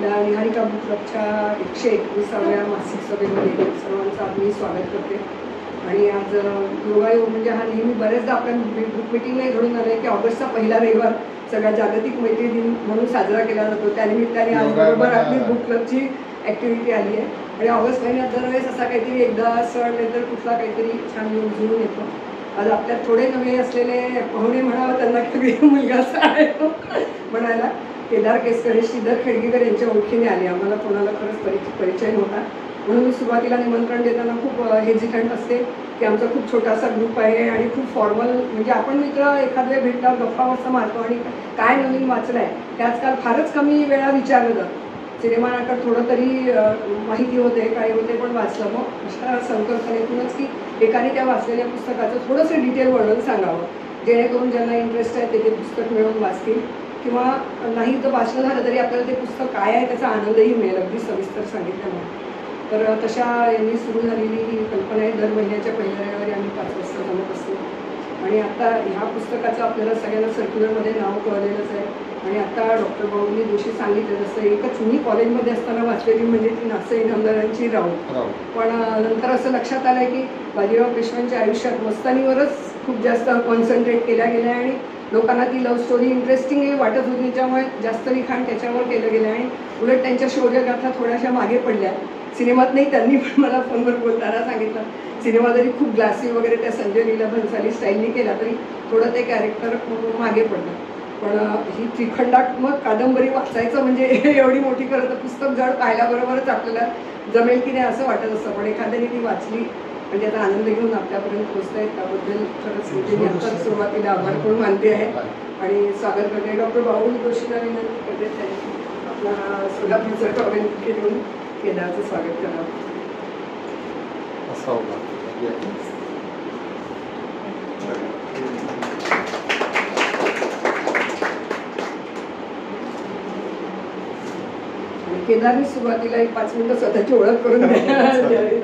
आपल्या निहारिका बुक क्लबच्या 121व्या मासिक सभेमध्ये सर्वांचं आम्ही स्वागत करते. आणि आज योगायोग म्हणजे हा नेहमी बऱ्याचदा आपल्या बुक मिटिंगलाही घडून आलं आहे की ऑगस्टचा पहिला रविवार सगळ्या जागतिक मैत्री दिन म्हणून साजरा केला जातो. त्यानिमित्ताने आज बरोबर आपली बुक क्लबची ॲक्टिव्हिटी आली आहे. आणि ऑगस्ट महिन्यात दरवेळेस असा काहीतरी एकदा सण नंतर कुठला काहीतरी छान योग जुळून येतो. आज आपल्यात थोडे नवे असलेले पाहुणे म्हणावं त्यांना कधी मुलगा असा आहे म्हणायला केदार केसकर, श्रीधर खेडगेकर यांच्या ओळखीने आले. आम्हाला कोणाला खरंच परिचय नव्हता, म्हणून मी सुरुवातीला निमंत्रण देताना खूप हेजिटंट असते की आमचा खूप छोटासा ग्रुप आहे आणि खूप फॉर्मल, म्हणजे आपण मित्र एखाद्या भेटल्यावर गप्पा वस्ता मारतो आणि काय नवीन वाचलं आहे ते आजकाल फारच कमी वेळा विचारलं जातं. सिनेमाकडे थोडं तरी माहिती होते काय होते पण वाचलं. मग अशा संकल्पनेतूनच की एकाने त्या वाचलेल्या पुस्तकाचं थोडंसं डिटेल वर्णन सांगावं जेणेकरून ज्यांना इंटरेस्ट आहे ते पुस्तक मिळवून वाचतील किंवा नाही तर वाचलं झालं तरी आपल्याला ते पुस्तक काय आहे त्याचा आनंदही मिळेल अगदी सविस्तर सांगितल्यामुळे. तर तशा यांनी सुरू झालेली ही कल्पना आहे. दर महिन्याच्या पहिल्या रविवारी आम्ही 5 वाजता जमत असतो. आणि आता ह्या पुस्तकाचं आपल्याला सगळ्यांना सर्क्युलरमध्ये नाव कळलेलंच आहे. आणि आता डॉक्टर बाळूंनी जोशी सांगितलं जसं एकच मी कॉलेजमध्ये असताना वाचलेली म्हणजे ती नासे इनामदारांची राऊत. पण नंतर असं लक्षात आलं की बाजीराव पेशव्यांच्या आयुष्यात मस्तानीवरच खूप जास्त कॉन्सन्ट्रेट केल्या गेल्या आणि लोकांना ती लव्ह स्टोरी इंटरेस्टिंग वाटत होती, त्याच्यामुळे जास्त लिखाण त्याच्यावर केलं गेलं आणि उलट त्यांच्या शौर्यगाथा थोड्याशा मागे पडल्या. सिनेमात नाही, त्यांनी पण मला फोनवर बोलताना सांगितलं सिनेमा जरी खूप ग्लासी वगैरे त्या संजय लीला भन्साली स्टाईलनी केला तरी थोडं ते कॅरेक्टर मागे पडलं. पण ही त्रिखंडात्मक कादंबरी वाचायचं म्हणजे एवढी मोठी खरं तर पुस्तक जड पाहिल्याबरोबरच आपल्याला जमेल की नाही असं वाटत असतं. पण एखाद्याने ती वाचली आणि त्याचा आनंद घेऊन आपल्यापर्यंत पोहोचत आहेत त्याबद्दल खरंच म्हणजे मी आता सुरुवातीला आभार पण मानते आहे आणि स्वागत करते. डॉक्टर बाळू जोशीला विनंती करते त्यांनी आपला सोलापूरचं कॉमेंट घेऊन केदारचं स्वागत करावं. केदारनी सुरुवातीला 5 मिनिटं स्वतःची ओळख करून द्यावी.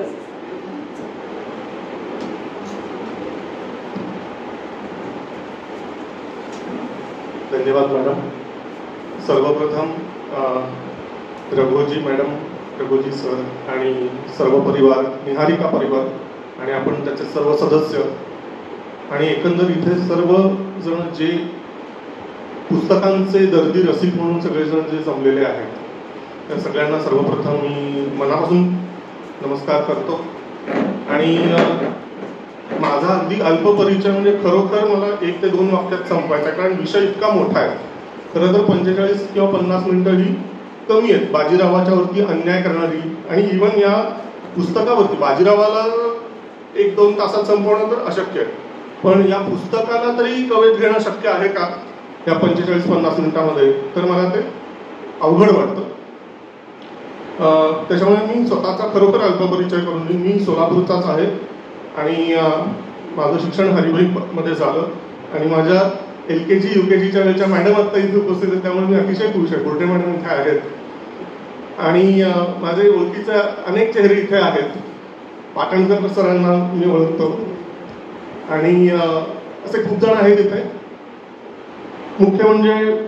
धन्यवाद मॅडम. सर्वप्रथम रघुजी मॅडम, रघुजी सर आणि सर्व परिवार, निहारिका परिवार आणि आपण त्याचे सर्व सदस्य आणि एकंदर इथे सर्व जण जे पुस्तकांचे दर्दी रसिक म्हणून सगळेजण जे जमलेले आहेत त्या सगळ्यांना सर्वप्रथम मी मनापासून नमस्कार करतो. आणि माझा अगदी अल्प परिचय म्हणजे खरोखर मला 1 ते 2 वाक्यात संपवायचा कारण विषय इतका मोठा आहे. खरं तर 45 किंवा 50 मिनिटं ही कमी आहेत बाजीरावाच्या वरती अन्याय करणारी. आणि इव्हन या पुस्तकावरती बाजीरावाला 1-2 तासात संपवणं तर अशक्य आहे, पण या पुस्तकाला तरी कवेत घेणं शक्य आहे का या 45-50 मिनिटांमध्ये, तर मला ते अवघड वाटतं. त्याच्यामुळे मी स्वतःचा खरोखर अल्पपरिचय करून देईन. मी सोलापूरचाच आहे आणि माझं शिक्षण हरिभाईमध्ये झालं आणि माझ्या LKG UKGच्या वेळेच्या मॅडम आत्ता इथे उपस्थित आहेत त्यामुळे मी अतिशय खुश आहे. गोटे मॅडम इथे आहेत आणि माझे ओळखीचे अनेक चेहरे इथे आहेत. पाटणकर सरांना मी ओळखतो आणि असे खूप जण आहेत इथे. मुख्य म्हणजे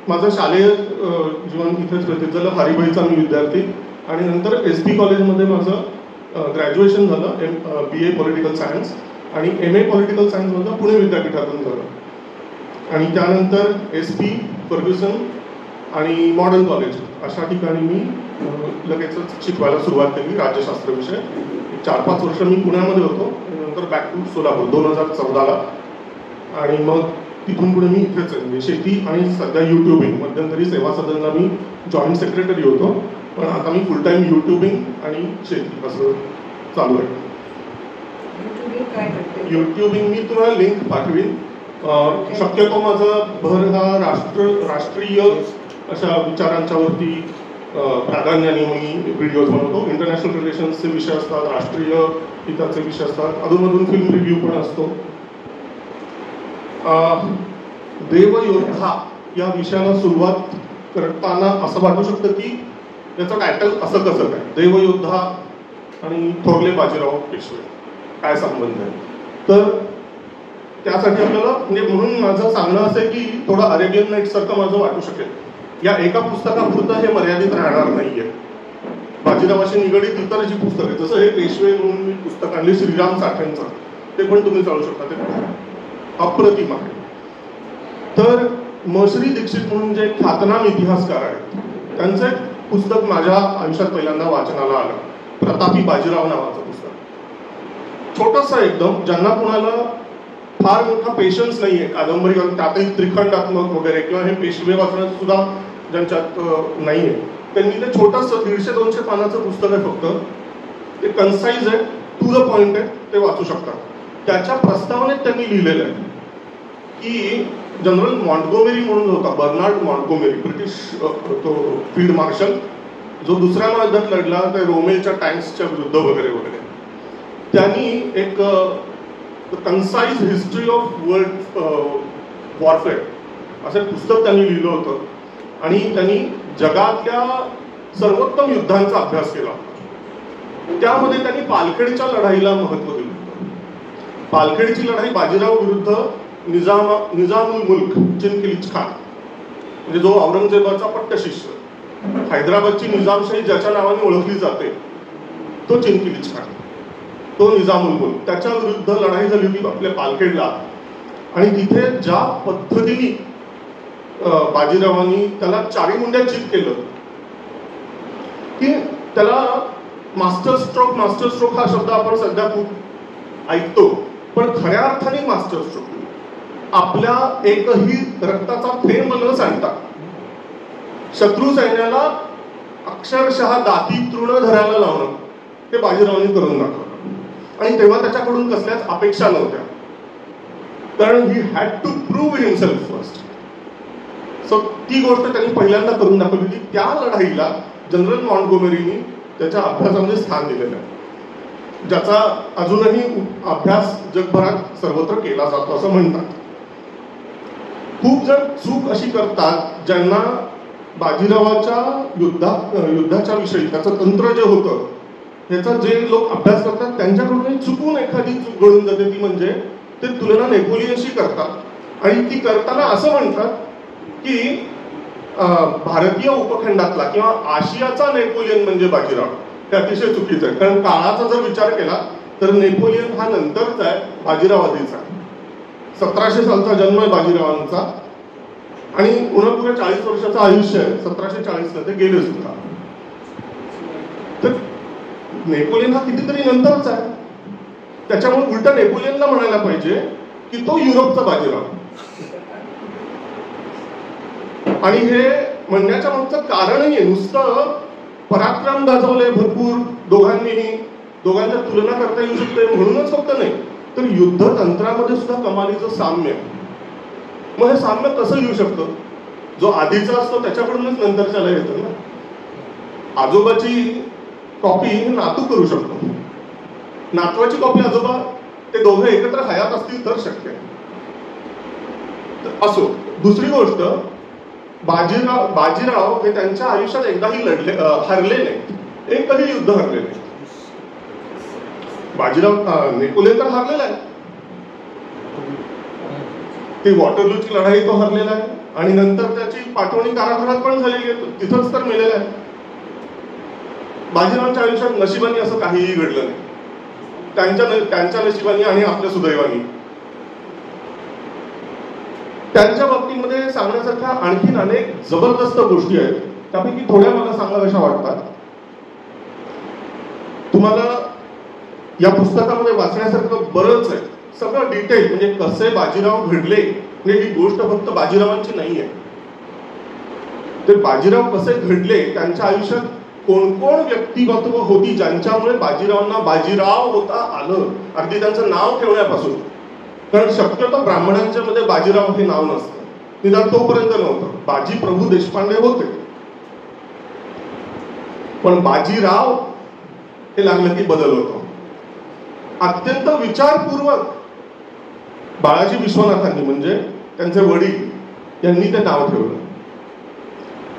माझं शालेय जीवन इथेच व्यतीत झालं. हरिभाईचा मी विद्यार्थी आणि नंतर SP कॉलेजमध्ये माझं ग्रॅज्युएशन झालं BA पॉलिटिकल सायन्स आणि MA पॉलिटिकल सायन्समधलं पुणे विद्यापीठातून झालं. आणि त्यानंतर SP, फर्ग्युसन आणि मॉडर्न कॉलेज अशा ठिकाणी मी लगेचच शिकवायला सुरुवात केली राज्यशास्त्र विषय. 4-5 वर्ष मी पुण्यामध्ये होतो आणि नंतर बॅक टू सोलापूर 2014ला. आणि मग तिथून पुढे मी इथेच आहे म्हणजे शेती आणि सध्या युट्यूबिंग. मध्यंतरी सेवा सदनला मी जॉईंट सेक्रेटरी होतो, पण आता मी फुल टाइम युट्यूबिंग आणि शेती असं चालू आहे. युट्यूबिंग मी तुम्हाला लिंक पाठवीन. शक्यतो माझा भर हा राष्ट्रीय अशा विचारांच्या वरती प्राधान्याने मी व्हिडिओज बनवतो. इंटरनॅशनल रिलेशन्सचे विषय असतात, राष्ट्रीय हिताचे विषय असतात, अधूनमधून फिल्म रिव्ह्यू पण असतो. देवयोद्धा या विषयाला सुरुवात करताना असं वाटू शकतं की याचं टायटल असं कसं काय, देवयोद्धा आणि थोरले बाजीराव पेशवे काय संबंध आहे. तर त्यासाठी आपल्याला म्हणजे म्हणून माझं सांगणं असं आहे की थोडं अरेबियन नाईट सारखं माझं वाटू शकेल या एका पुस्तकापुरतं हे मर्यादित राहणार नाहीये. बाजीरावाशी निगडीत इतर जी पुस्तकं आहेत, जसं हे पेशवे म्हणून मी पुस्तक आणले श्रीराम साठेंचं, ते पण तुम्ही चालू शकता, ते अप्रतिम आहे. तर मश्री दीक्षित म्हणून जे ख्यातनाम इतिहासकार आहेत, त्यांचं एक पुस्तक माझ्या आयुष्यात पहिल्यांदा वाचनाला आलं, प्रतापी बाजीराव नावाचं पुस्तक. छोटंसं एकदम, ज्यांना कुणाला फार मोठा पेशन्स नाहीये कादंबरी, त्यातही त्रिखंडात्मक वगैरे किंवा हे पेशवे वाचण्यात सुद्धा ज्यांच्यात नाहीये, त्यांनी ते छोटंसं 150-200 पानाचं पुस्तक आहे फक्त. ते कन्साइज आहे, टू द पॉइंट आहे, ते वाचू शकतात. त्याच्या प्रस्तावनेत त्यांनी लिहिलेलं आहे की जनरल मॉन्टगोमेरी म्हणून होता, बर्नार्ड मॉन्टगोमेरी, ब्रिटिश तो फील्ड मार्शल, जो दुसऱ्या महायुद्धात लढला, ते रोमेलच्या टँक्सच्या विरुद्ध वगैरे वगैरे. त्यांनी एक concise history of world warfare असं पुस्तक त्यांनी लिहिलं होतं. आणि त्यांनी जगातल्या सर्वोत्तम युद्धांचा अभ्यास केला. त्यामध्ये त्यांनी पालखेडच्या लढाईला महत्व दिलं. पालखेडची लढाई बाजीराव विरुद्ध निजामुल मुल्क चिनकिलीच खान, म्हणजे जो औरंगजेबाचा पट्टशिष्य, हैदराबादची निजामशाही ज्याच्या नावाने ओळखली जाते, तो चिनकिलीच खान, तो निजामुल मुल्क, त्याच्या विरुद्ध लढाई झाली होती आपल्या पालखेडला. आणि तिथे ज्या पद्धतीने बाजीरावांनी त्याला चारी मुंड्या चित केलं की त्याला मास्टर स्ट्रोक हा शब्द आपण सध्या खूप ऐकतो, पण खऱ्या अर्थाने मास्टर स्ट्रोक आपल्या एकही रक्ताचा थेंब न सांडता शत्रू सैन्याला अक्षरशः दाती तृण धरायला लावणं ते बाजीरावांनी करून दाखवलं. आणि तेव्हा त्याच्याकडून कसल्याच अपेक्षा नव्हत्या, कारण he had to prove himself first. So ती गोष्ट त्यांनी पहिल्यांदा करून दाखवली की त्या लढाईला जनरल मॉन्टगोमेरीनी त्याच्या अभ्यासामध्ये स्थान दिलेलं आहे, ज्याचा अजूनही अभ्यास जगभरात सर्वत्र केला जातो असं म्हणतात. खूप जण चूक अशी करतात ज्यांना बाजीरावाच्या युद्धाच्या विषयी त्याचं तंत्र जे होतं ह्याचा जे लोक अभ्यास करतात त्यांच्याकडून चुकून एखादी चूक घडून जाते, ती म्हणजे ते तुलना नेपोलियनशी करतात. आणि ती करताना असं म्हणतात की भारतीय उपखंडातला किंवा आशियाचा नेपोलियन म्हणजे बाजीराव. हे अतिशय चुकीचं आहे, कारण काळाचा जर विचार केला तर नेपोलियन हा नंतरचा आहे, बाजीराव आधीचा. 1700 सालचा जन्म आहे बाजीरावांचा आणि उन्हापुढे 40 वर्षाचं आयुष्य आहे. 1740ला ते गेले सुद्धा. तर नेपोलियन हा कितीतरी नंतरचा आहे. त्याच्यामुळे उलटा नेपोलियनला म्हणायला पाहिजे की तो युरोपचा बाजीराव. आणि हे म्हणण्याच्या मागचं कारणही आहे, नुसतं पराक्रम गाजवलंय भरपूर दोघांच्या तुलना करता येऊ शकते म्हणूनच फक्त नाही, तर युद्ध तंत्रामध्ये सुद्धा कमालीचं साम्य. मग हे साम्य कसं येऊ शकतं? जो आधीचा असतो त्याच्याकडूनच नंतरच्याला येतं ना. आजोबाची कॉपी नातू करू शकतो, नातवाची कॉपी आजोबा, ते दोघं एकत्र हयात असतील तर शक्य आहे. असो. दुसरी गोष्ट, बाजीराव हे त्यांच्या आयुष्यात एकदाही हरले नाहीत, एकही युद्ध हरले नाही. बाजीराव नेपोलियन तर हरलेला आहे, ती वॉटरलूची लढाई तो हरलेला आहे आणि नंतर त्याची पाठवणी कारागृहात पण झालेली आहे, तिथंच तर मेलेला आहे. बाजीरावांच्या आयुष्यात नशिबाने असं काहीही घडलं नाही, त्यांच्या नशिबाने आणि आपल्या सुदैवानी. त्यांच्या बाबतीमध्ये सांगण्यासारख्या आणखीन अनेक जबरदस्त गोष्टी आहेत, त्यापैकी थोड्या मला सांगाव्याशा वाटतात. तुम्हाला या पुस्तकामध्ये वाचण्यासारखं बरंच आहे, सगळं डिटेल, म्हणजे कसे बाजीराव घडले, म्हणजे ही गोष्ट फक्त बाजीरावांची नाही आहे. ते बाजीराव कसे घडले, त्यांच्या आयुष्यात कोण कोण व्यक्तिमत्व होती ज्यांच्यामुळे बाजीरावांना बाजीराव होता आलं, अगदी त्यांचं नाव ठेवण्यापासून. कारण शक्यतो ब्राह्मणांच्या मध्ये बाजीराव हे नाव नसतं, निदान तोपर्यंत नव्हतं. बाजी प्रभू देशपांडे होते, पण बाजीराव हे लागलं की बदल होतो. अत्यंत विचारपूर्वक बाळाजी विश्वनाथांनी, म्हणजे त्यांचे वडील, यांनी ते नाव ठेवलं.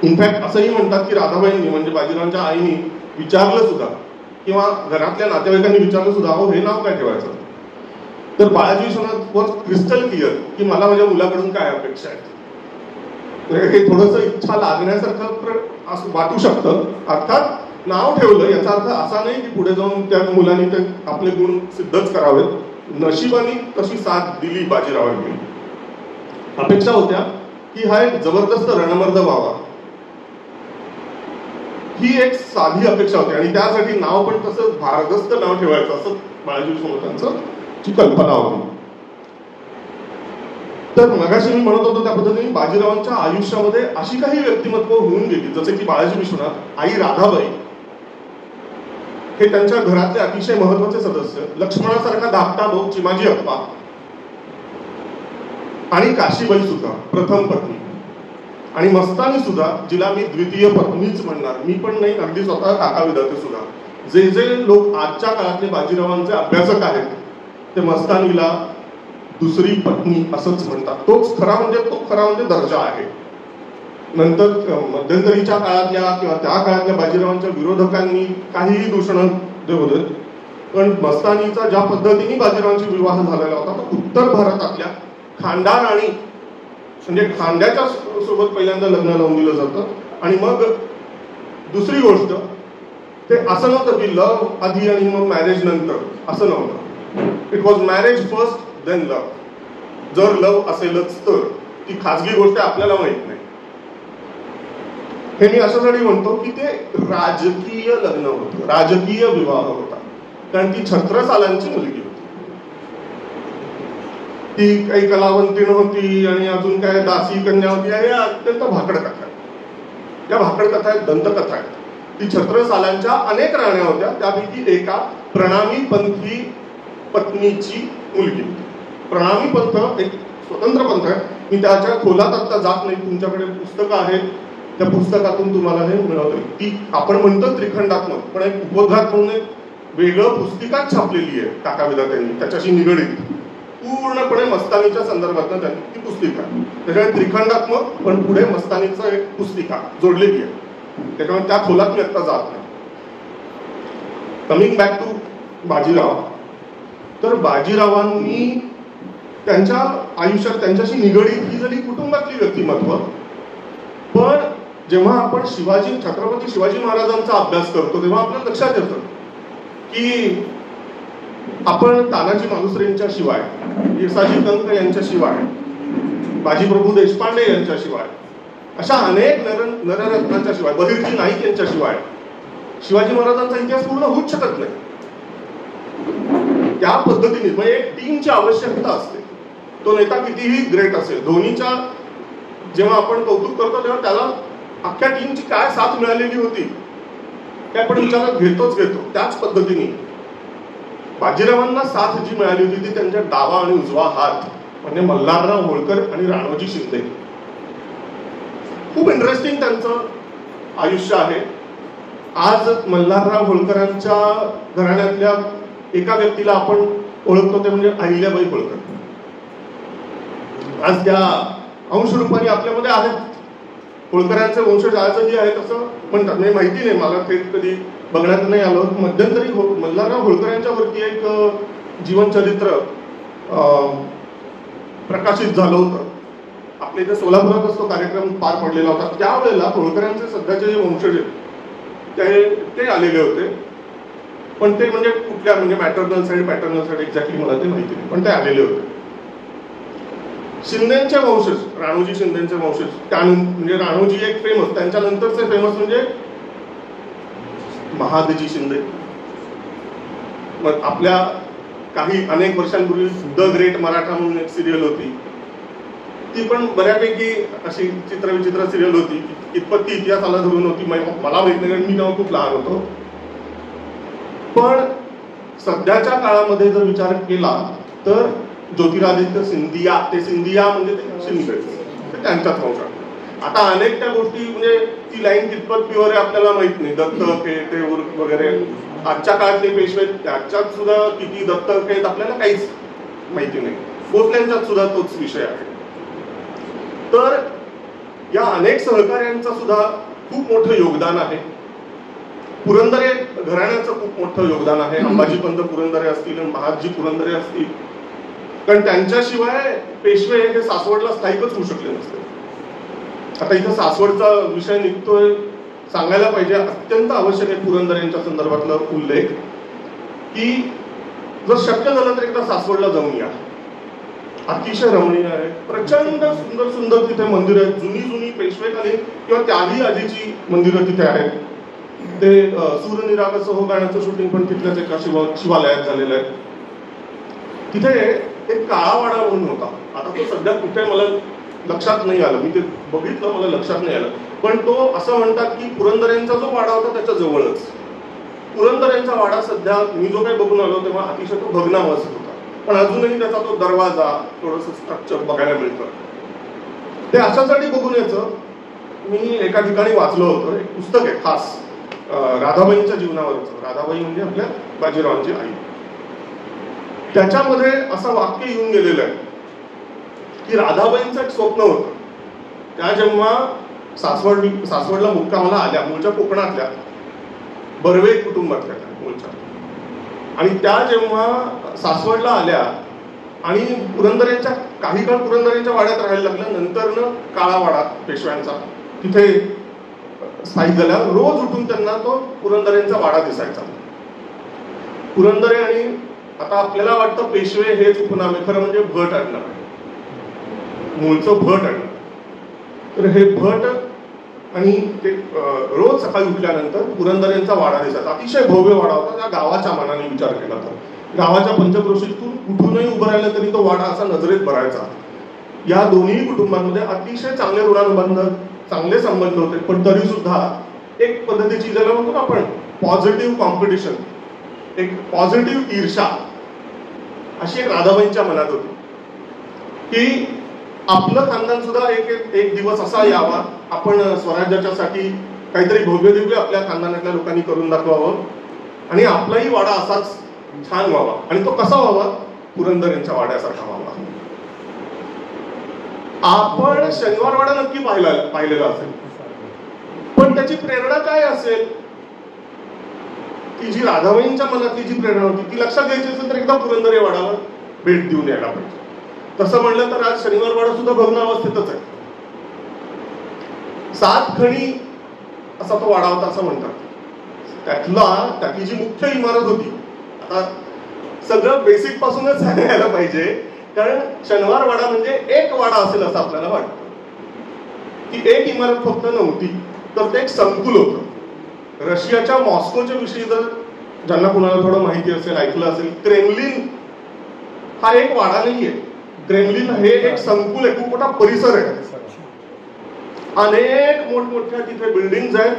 इनफॅक्ट असंही म्हणतात की राधाबाईंनी, म्हणजे बाजीरावांच्या आईनी विचारलं सुद्धा, किंवा घरातल्या नातेवाईकांनी विचारलं सुद्धा, हो हे नाव काय ठेवायचं? तर Balaji Vishwanath was crystal clear की मला माझ्या मुलाकडून काय अपेक्षा आहेत. हे थोडंसं इच्छा लागण्यासारखं असं वाटू शकतं. अर्थात नाव ठेवलं याचा अर्थ असा नाही की पुढे जाऊन त्या मुलांनी ते आपले गुण सिद्धच करावेत. नशिबाने तशी साथ दिली बाजीरावांनी. अपेक्षा होत्या की हा एक जबरदस्त रणमर्द व्हावा, ही एक साधी अपेक्षा होती आणि त्यासाठी नाव पण तसं भारदस्त नाव ठेवायचं असं बाळाजी विश्वनाथांचं ची कल्पना होती. तर मगाशी मी म्हणत होतो त्या पद्धतीने बाजीरावांच्या आयुष्यामध्ये अशी काही व्यक्तिमत्व होऊन गेली, जसे की बाळाजी विश्वनाथ, आई राधाबाई हे त्यांच्या घरातले अतिशय महत्वाचे सदस्य, लक्ष्मणासारखा धाकटा भाऊ चिमाजी अप्पा आणि काशीबाई सुद्धा प्रथम पत्नी, आणि मस्तानी सुद्धा जिला मी द्वितीय पत्नीच म्हणणार, मी पण नाही अगदी स्वतः काका विधाते सुद्धा. जे जे लोक आजच्या काळातले बाजीरावांचे अभ्यासक आहेत ते मस्तानीला दुसरी पत्नी असंच म्हणतात. तो खरा म्हणजे दर्जा आहे. नंतर मध्यंतरीच्या काळातल्या किंवा त्या काळातल्या बाजीरावांच्या विरोधकांनी काहीही दूषण होते, पण मस्तानीचा ज्या पद्धतीने बाजीरावांशी विवाह झालेला होता तो उत्तर भारतातल्या खांडा राणी म्हणजे खांद्याच्या सोबत पहिल्यांदा लग्न लावून दिलं जातं. आणि मग दुसरी गोष्ट, ते असं नव्हतं की लव्ह आधी आणि मग मॅरेज नंतर, असं नव्हतं. It was marriage first then love. जर लव्ह असेलच तर ती खाजगी गोष्ट आपल्याला माहित नाही. हे मी अशासाठी म्हणतो की ते राजकीय लग्न होतं, राजकीय विवाह होता, कारण ती 16 सालांची मुलगी होती. ती काही कलावंतीण होती आणि अजून काय दासी कन्या होती. हे अत्यंत भाकड कथा आहे. या भाकड कथा आहेत, दंतकथा आहेत. ती 16 सालांच्या अनेक राण्या होत्या, त्यापैकी एका प्रणामी पंथी पत्नीची मुलगी. प्रणामी पंथ एक स्वतंत्र पंथ आहे. मी त्याच्या खोलात आता जात नाही. तुमच्याकडे पुस्तकं आहेत, त्या पुस्तकातून तुम्हाला हे मिळवतं. ती आपण म्हणतो त्रिखंडात्मक, पण एक उपोद्घात म्हणून एक वेगळं पुस्तिकाच छापलेली आहे काका विधात्यांनी त्याच्याशी निगडीत, पूर्णपणे मस्तानीच्या संदर्भात त्यांनी ती पुस्तिका. त्याच्यामुळे त्रिखंडात्मक पण पुढे मस्तानीचं एक पुस्तिका जोडलेली आहे. त्याच्यामुळे त्या खोलात मी आता जात नाही. कमिंग बॅक टू बाजीराव, तर बाजीरावांनी त्यांच्या आयुष्यात त्यांच्याशी निगडीत ही जरी कुटुंबातली व्यक्तिमत्व, पण जेव्हा आपण छत्रपती शिवाजी महाराजांचा अभ्यास करतो तेव्हा आपल्याला लक्षात येतं की आपण तानाजी मालुसरेंच्या शिवाय, येसाजी कंक यांच्या शिवाय, बाजीप्रभू देशपांडे यांच्या शिवाय, अशा अनेक नररत्नांच्या शिवाय, बहिर्जी नाईक यांच्या शिवाय शिवाजी महाराजांचा इतिहास पूर्ण होऊच शकत नाही. त्या पद्धतीने म्हणजे एक टीमची आवश्यकता असते. तो नेता कितीही ग्रेट असेल, धोनीच्या जेव्हा आपण कौतुक करतो तेव्हा त्याला अख्ख्या टीमची काय साथ मिळालेली होती ते आपण विचारात घेतो. त्याच पद्धतीने बाजीरावांना साथ जी मिळाली होती ती त्यांच्या डावा आणि उजवा हात म्हणजे मल्हारराव होळकर आणि राणोजी शिंदे. खूप इंटरेस्टिंग त्यांचं आयुष्य आहे. आज मल्हारराव होळकरांच्या घराण्यातल्या एका व्यक्तीला आपण ओळखतो ते म्हणजे अहिल्याबाई होळकर. आज त्या अंशरूपाने आपल्यामध्ये आहेत. होळकरांचे वंशज आजही आहेत असं म्हणतात. म्हणजे माहिती नाही मला, ते कधी बघण्यात नाही आलं. मध्यंतरी मल्हारराव होळकर यांच्यावरती एक जीवनचरित्र प्रकाशित झालं होतं. आपल्या इथे सोलापुरातच तो कार्यक्रम पार पडलेला होता. त्यावेळेला होळकरांचे सध्याचे जे वंशज ते आलेले होते, पण ते म्हणजे कुठल्या म्हणजे maternal side paternal side exactly मला ते माहिती नाही, पण ते आलेले होते. शिंदेचे वंशज, राणोजी शिंदेचे वंशज, म्हणजे राणोजी एक फेमस, त्यांच्यानंतरचे फेमस म्हणजे महादजी शिंदे. मग आपल्या काही अनेक वर्षांपूर्वी द ग्रेट मराठा म्हणून एक सिरियल होती, ती पण बऱ्यापैकी अशी चित्रविचित्र सिरियल होती. कितपत ती इतिहासाला धरून होती मला माहित नाही, कारण मी तेव्हा खूप लहान होतो. पण सध्याच्या काळामध्ये जर विचार केला तर ज्योतिरादित्य सिंधिया, ते सिंधिया म्हणजे शिंदे, ते त्यांच्याच वंशात. आता अनेक त्या गोष्टी म्हणजे ती लाईन कितपत प्युअर आहे आपल्याला माहित नाही. दत्तक हे ते वगैरे आजच्या काळातले पेशवे त्याच्यात सुद्धा किती दत्तक आहेत आपल्याला काहीच माहिती नाही. भोसल्यांच्यात सुद्धा तोच विषय आहे. तर या अनेक सहकार्यांचं सुद्धा खूप मोठं योगदान आहे. पुरंदरे घराण्याचं खूप मोठं योगदान आहे. अंबाजी पंत पुरंदरे असतील, महादजी पुरंदरे असतील, कारण त्यांच्याशिवाय पेशवे हे सासवडला स्थायिकच होऊ शकले नसते. आता इथं सासवडचा विषय निघतोय, सांगायला पाहिजे, अत्यंत आवश्यक आहे पुरंदर यांच्या संदर्भातला उल्लेख, की जर शक्य झालं तर एकदा सासवडला जाऊन या. अतिशय रमणीय आहे, प्रचंड सुंदर सुंदर तिथे मंदिरं आहेत, जुनी जुनी पेशवेकालीन किंवा त्याही आधीची मंदिरं तिथे आहेत. ते सूर्यनिरागस हो गाण्याचं शूटिंग पण तिथल्याच एका शिवालयात झालेलं आहे. तिथे एक काळावाडा म्हणून होता, आता तो सध्या कुठे मला लक्षात नाही आलं, मी ते बघितलं मला लक्षात नाही आलं, पण तो असं म्हणतात की पुरंदरेंचा जो वाडा होता त्याच्या जवळच. पुरंदरेंचा वाडा सध्या मी जो काही बघून आलो तेव्हा अतिशय तो भग्नावस्थेत होता, पण अजूनही त्याचा तो दरवाजा थोडंसं स्ट्रक्चर बघायला मिळतं. ते अशासाठी बघून यायचं. मी एका ठिकाणी वाचलं होतं, एक पुस्तक आहे खास राधाबाईंच्या जीवनावरचं. राधाबाई म्हणजे आपल्या बाजीरावांची आई. त्याच्यामध्ये असं वाक्य येऊन गेलेलं आहे की राधाबाईंचं एक स्वप्न होतं. त्या जेव्हा सासवडला मुक्कामाला आल्या, मूळच्या कोकणातल्या बर्वे कुटुंबातल्या मूळच्या, आणि त्या जेव्हा सासवडला आल्या आणि पुरंदरेंच्या काही काळ पुरंदरेंच्या वाड्यात राहायला लागल्या, नंतर काळावाडा पेशव्यांचा तिथे स्थायिक झाल्या. रोज उठून त्यांना तो पुरंदरेंचा वाडा दिसायचा. पुरंदरे आणि आता आपल्याला वाटतं पेशवे हेच उपनाम आहे, खरं म्हणजे भट आडनाव आहे, मूळचं भट आडनाव. तर हे भट आणि ते रोज सकाळी उठल्यानंतर पुरंदरेंचा वाडा दिसायचा. अतिशय भव्य वाडा होता. त्या गावाच्या मानाने विचार केला तर गावाच्या पंचक्रोशीतून कुठूनही उभं राहिलं तरी तो वाडा असा नजरेत भरायचा. या दोन्ही कुटुंबांमध्ये अतिशय चांगले ऋणानुबंध, चांगले संबंध होते, पण तरी सुद्धा एक पद्धतीची ज्याला म्हणतो ना आपण पॉझिटिव्ह कॉम्पिटिशन, एक पॉझिटिव्ह ईर्षा अशी एक राधाबाईंच्या मनात होती की आपलं खानदान सुद्धा एक दिवस असा यावा, आपण स्वराज्याच्या साठी काहीतरी भव्य दिव्य आपल्या खानदानातल्या लोकांनी करून दाखवावं आणि आपलाही वाडा असाच छान व्हावा. आणि तो कसा व्हावा? पुरंदरेंच्या वाड्यासारखा व्हावा. आपण शनिवार वाडा नक्की पाहिलेला असेल, पण त्याची प्रेरणा काय असेल? ती जी राधाबाईंच्या मनातली जी प्रेरणा होती ती लक्षात घ्यायची असेल तर एकदा पुरंदरे वाड्याला भेट देऊन यायला पाहिजे. तसं म्हणलं तर आज शनिवार वाडा सुद्धा भग्न अवस्थेतच आहे. 7 खणी असा तो वाडा होता असं म्हणतात. त्यातली जी मुख्य इमारत होती, आता सगळं बेसिक पासूनच सांगायला पाहिजे, कारण शनिवार वाडा म्हणजे एक वाडा असेल असं आपल्याला वाटतं. ती एक इमारत फक्त नव्हती, तर ते एक संकुल होतं. रशियाच्या मॉस्कोच्या विषयी जर ज्यांना कुणाला थोडं माहिती असेल, ऐकलं असेल, क्रेमलिन हा एक वाडा नाहीये. क्रेमलिन हे एक संकुल आहे, खूप मोठा परिसर आहे. अनेक मोठमोठ्या तिथे बिल्डिंग्स आहेत,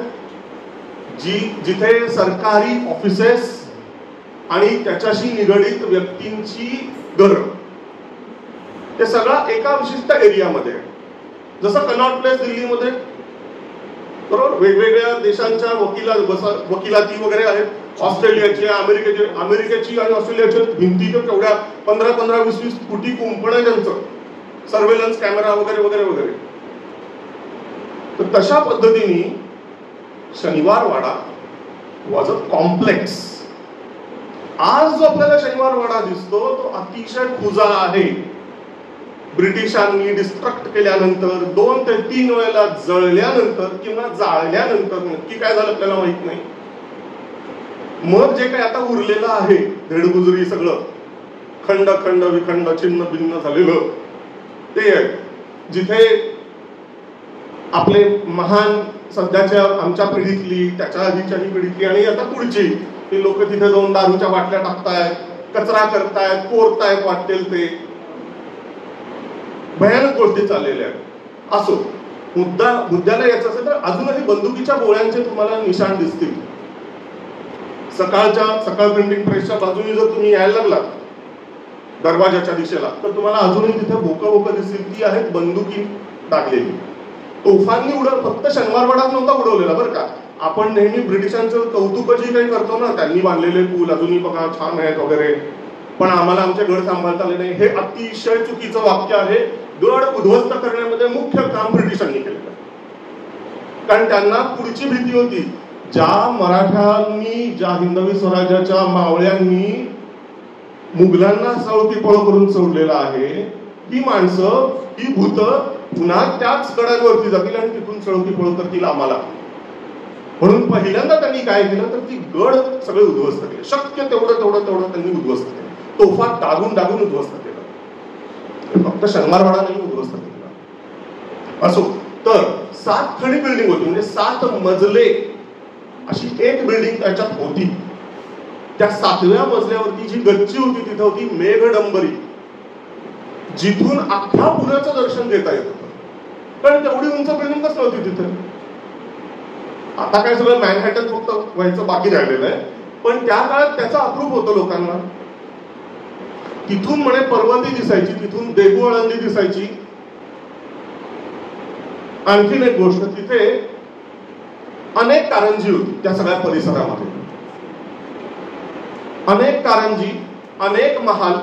जिथे सरकारी ऑफिसेस आणि त्याच्याशी निगडित व्यक्तींची घरं, ते सगळं एका विशिष्ट एरियामध्ये आहे. जसं कनॉट प्लेस दिल्लीमध्ये बरोबर वेगवेगळ्या देशांच्या वकिलाती वगैरे आहेत, ऑस्ट्रेलियाची, अमेरिकेची आणि ऑस्ट्रेलियाची भिंती तर केवढ्या 15-20 फुटी कुंपण आहे त्यांचं, सर्वेलन्स कॅमेरा वगैरे वगैरे वगैरे. तर तशा पद्धतीने शनिवार वाडा वॉज अ कॉम्प्लेक्स. आज जो आपल्याला शनिवार वाडा दिसतो तो अतिशय खुजा आहे. ब्रिटिशांनी डिस्ट्रक्ट केल्यानंतर 2 ते 3 वेळेला जळल्यानंतर किंवा जाळल्यानंतर नक्की काय झालं आपल्याला माहित नाही. मग जे काही आता उरलेलं आहे धेडगुजरी, सगळं खंड खंड विखंड छिन्न भिन्न झालेलं ते आहे, जिथे आपले महान सध्याच्या आमच्या पिढीतली, त्याच्या आधीच्याही पिढीतली आणि आता पुढची ही लोक तिथे जाऊन दारूच्या बाटल्या टाकतायत, कचरा करतायत, कोरतायत वाटेल ते, भयानक गोष्टी चाललेल्या आहेत. असो, मुद्द्याला यायचं असेल तर अजूनही बंदुकीच्या गोळ्यांचे तुम्हाला निशाण दिसतील. सकाळ प्रिंटिंग प्रेसच्या बाजूने जर तुम्ही यायला लागलात दरवाजाच्या दिशेला तर तुम्हाला अजूनही तिथे भोकं दिसतील. ती आहेत बंदुकी टाकलेली. तोफांनी फक्त शनिवार वाडाच नव्हता उडवलेला बरं का. आपण नेहमी ब्रिटिशांचं कौतुक जे काही करतो ना, त्यांनी बांधलेले पूल अजूनही बघा छान आहेत वगैरे, पण आम्हाला आमचे गड सांभाळता आले नाही, हे अतिशय चुकीचं वाक्य आहे. गड उद्ध्वस्त करण्यामध्ये मुख्य काम ब्रिटिशांनी केलेलं, कारण त्यांना पुढची भीती होती. ज्या मराठ्यांनी, ज्या हिंदवी स्वराज्याच्या मावळ्यांनी मुघलांना सळकी पळ करून सोडलेलं आहे, ही माणसं, ही भूत पुन्हा त्याच गडांवरती जातील आणि तिथून चळवळी करतील आम्हाला. म्हणून पहिल्यांदा त्यांनी काय केलं तर ती गड सगळे उद्ध्वस्त केले. शक्य तेवढं त्यांनी उद्ध्वस्त केलं. तोफा दागून उद्ध्वस्त केलं. फक्त शनिवारवाडा नाही उद्ध्वस्त केला. असो, तर 7 खडी बिल्डिंग होती, म्हणजे 7 मजले अशी एक बिल्डिंग त्याच्यात होती. त्या 7व्या मजल्यावरती जी गच्ची होती तिथं होती मेघडंबरी, जिथून अख्खा पुण्याचं दर्शन घेता येत होतं. कारण तेवढी उंच बिल्डिंगच नव्हती तिथे. आता काय सगळं मॅनहॅटन फक्त व्हायचं बाकी राहिलेलं आहे, पण त्या काळात त्याचा अप्रूप होतं लोकांना. तिथून म्हणे पर्वती दिसायची, तिथून देहू आळंदी दिसायची. आणखीन एक गोष्ट, तिथे अनेक कारंजी होती त्या सगळ्या परिसरामध्ये. अनेक कारंजी, अनेक महाल.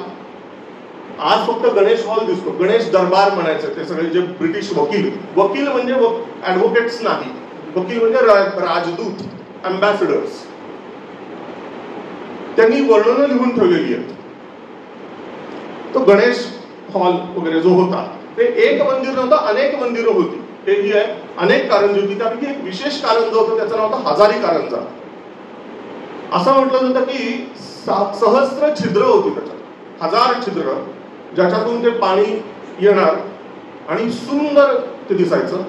आज फक्त गणेश हॉल दिसतो, गणेश दरबार म्हणायचं. ते सगळे जे ब्रिटिश वकील म्हणजे ऍडव्होकेट्स नाही, वकील म्हणजे राजदूत, अँबॅसेडर्स, त्यांनी वर्णनं लिहून ठेवलेली आहेत. तो गणेश हॉल वगैरे जो होता ते एक मंदिर नव्हतं, अनेक मंदिरं होती. ते ही आहे, अनेक कारंजी होती. त्यापैकी एक विशेष कारंज होतं, त्याचं नाव होतं हजारी कारंजा. असं म्हटलं जातं की सहस्त्र छिद्र होती त्याच्यात, 1000 छिद्र, ज्याच्यातून ते पाणी येणार आणि सुंदर ते दिसायचं.